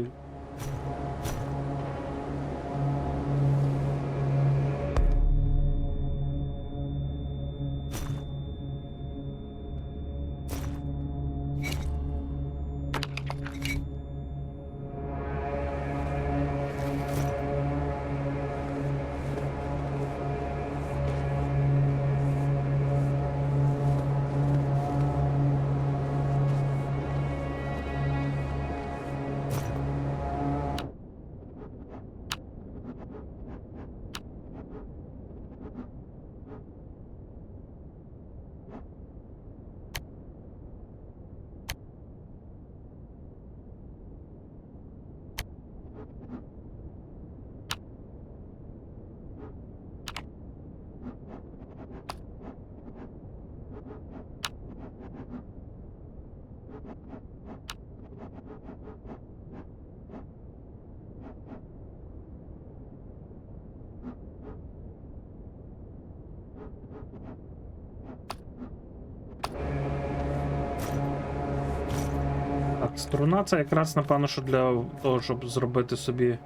Так, струна це якраз напевно, що для того, щоб зробити собі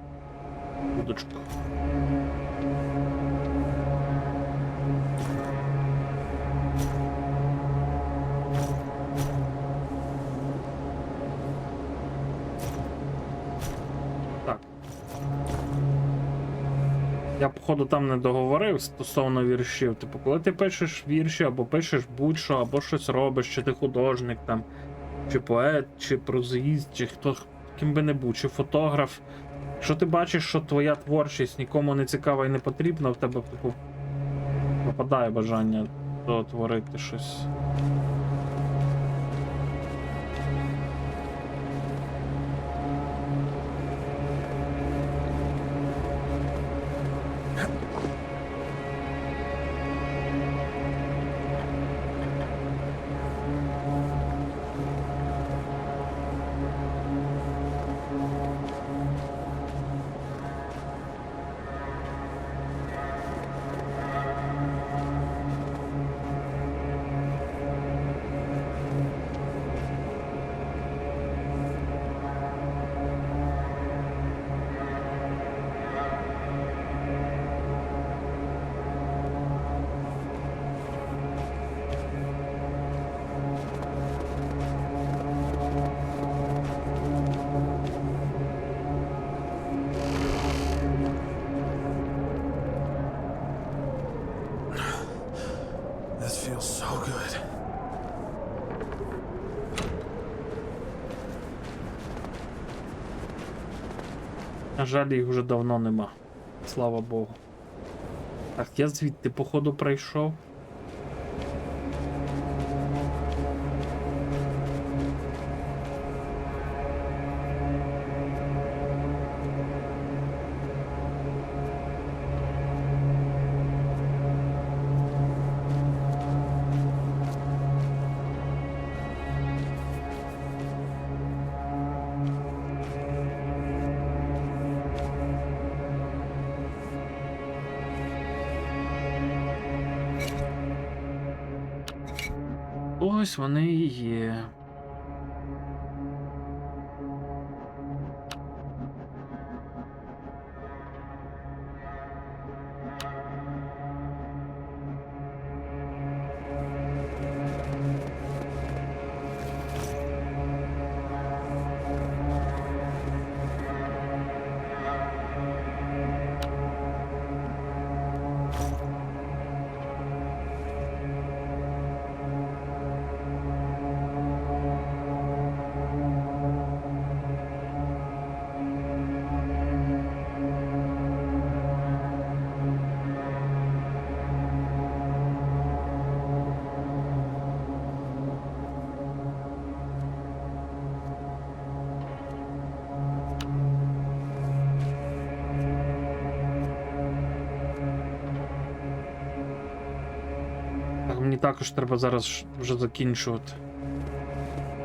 удочку. Так. Я, походу, там не договорив стосовно віршів. Типу, коли ти пишеш вірші, або пишеш будь-що, або щось робиш, чи ти художник там, чи поет, чи прозаїст, чи хто ким би не був, чи фотограф. Якщо ти бачиш, що твоя творчість нікому не цікава і не потрібна, в тебе типу пропадає бажання творити щось. This feels so good. На жаль, їх вже давно нема. Слава Богу. Так, я звідти, походу, пройшов. Ось вони і є. також треба зараз вже закінчувати.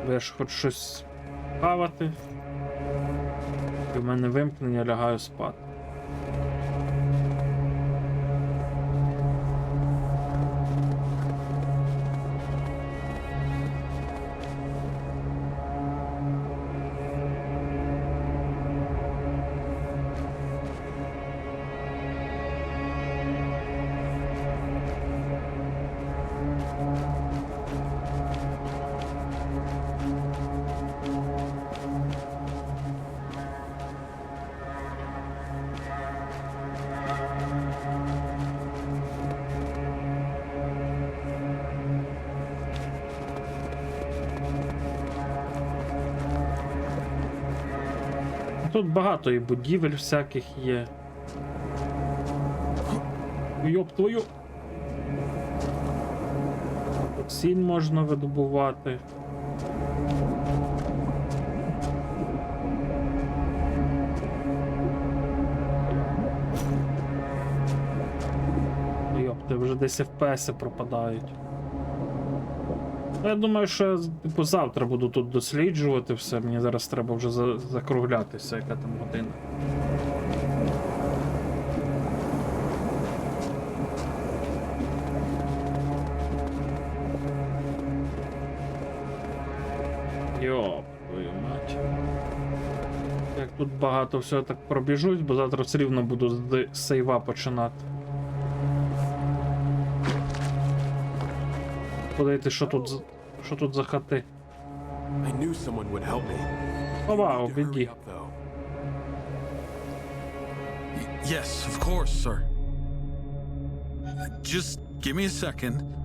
Бо я ж хочу щось хавати. І в мене вимкнення, лягаю спати. Тут багато і будівель всяких є. Йоп твою. Тут сінь можна видобувати. Йоп, ти вже десь FPS пропадають. Я думаю, що я, типу, завтра буду тут досліджувати все. Мені зараз треба вже закруглятися, яка там година. Йоп, твою мать. Як тут багато всього так пробіжусь, бо завтра все рівно буду з сейва починати. Подивіться, що тут за хати. I knew someone would help me. Ова, Hurry обіді. up, though. Yes, of course, sir. Just give me a second.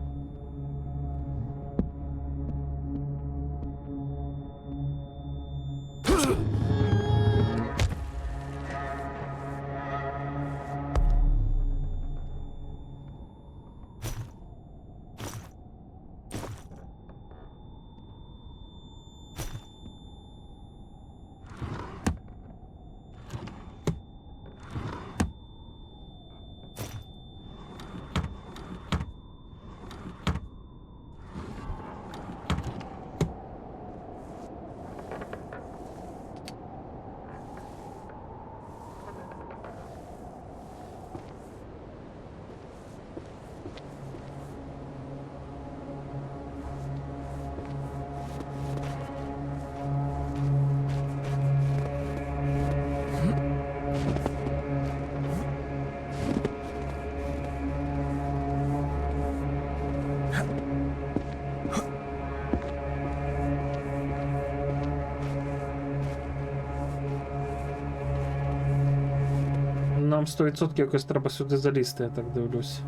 Нам 100% якось треба сюди залізти, я так дивлюсь.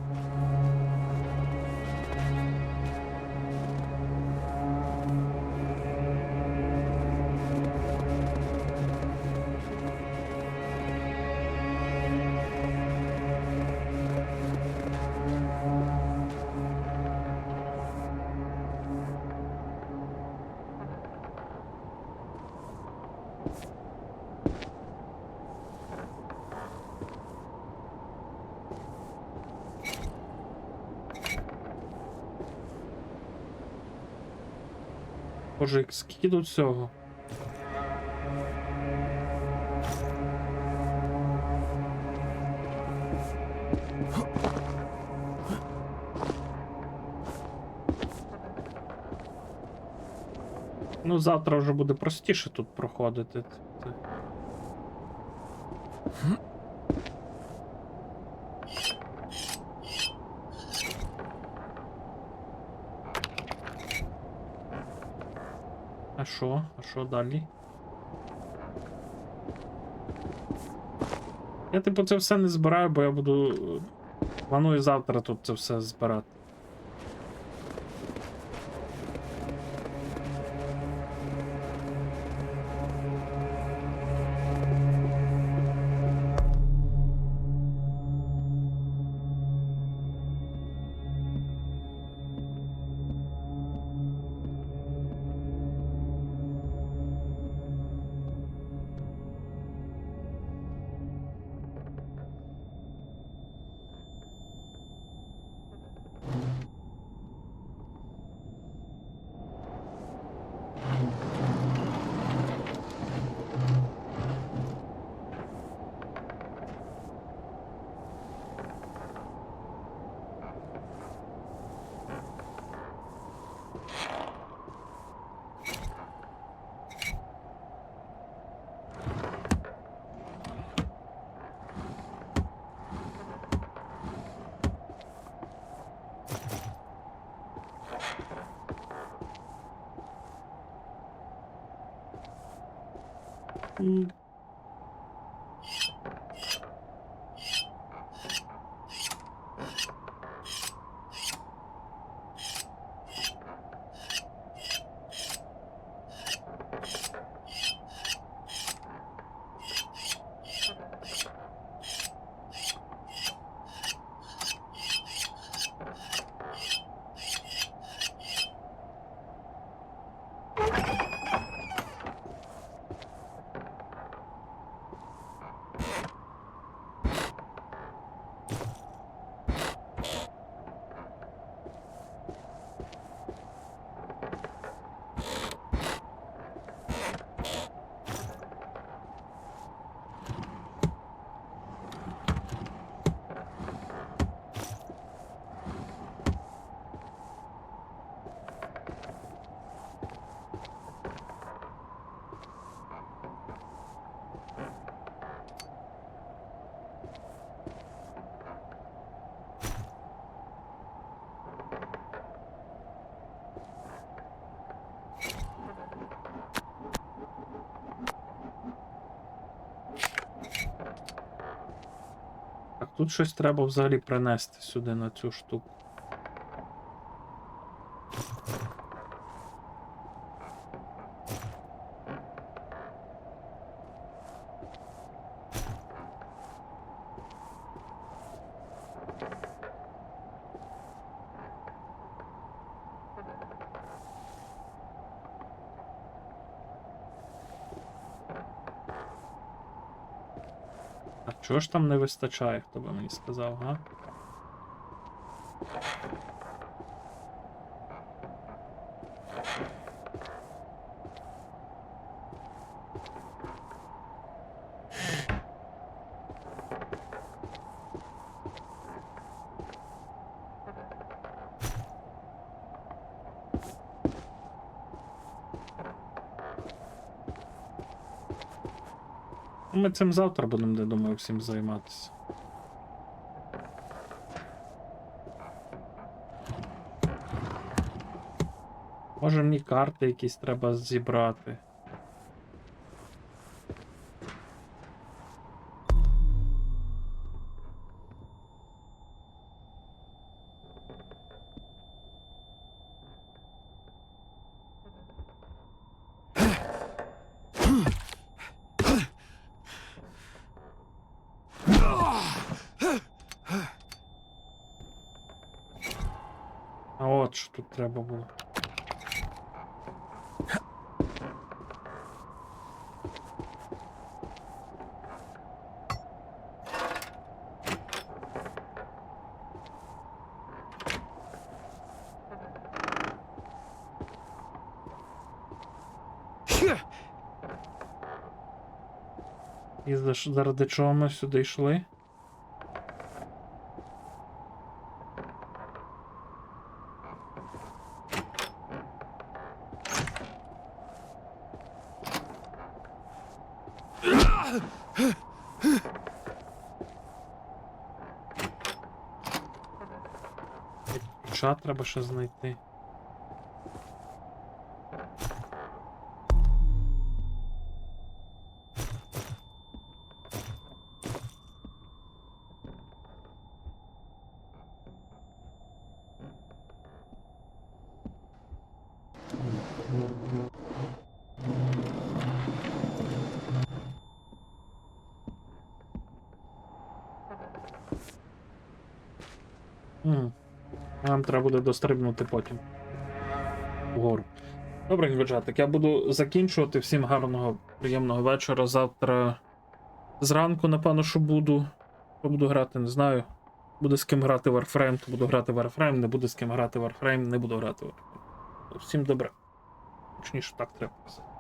Боже, скільки тут всього? Ну, завтра вже буде простіше тут проходити. А що? А що далі? Я типу це все не збираю, бо я буду... Планую завтра тут це все збирати. Так, тут щось треба взагалі принести сюди на цю штуку. А чого ж там не вистачає, хто би мені сказав, га? Ми цим завтра будемо, я думаю, всім займатися. Може мені карти якісь треба зібрати. А от що тут треба було. І заради чого ми сюди йшли? Ключа треба ще знайти. Нам треба буде дострибнути потім вгору. Добре, інведжатик, я буду закінчувати. Всім гарного, приємного вечора. Завтра зранку, напевно, що буду грати, не знаю. Буде з ким грати Warframe, то буду грати Warframe, не буде з ким грати Warframe, не буду грати Warframe. Всім добре. Точніше, так треба писати.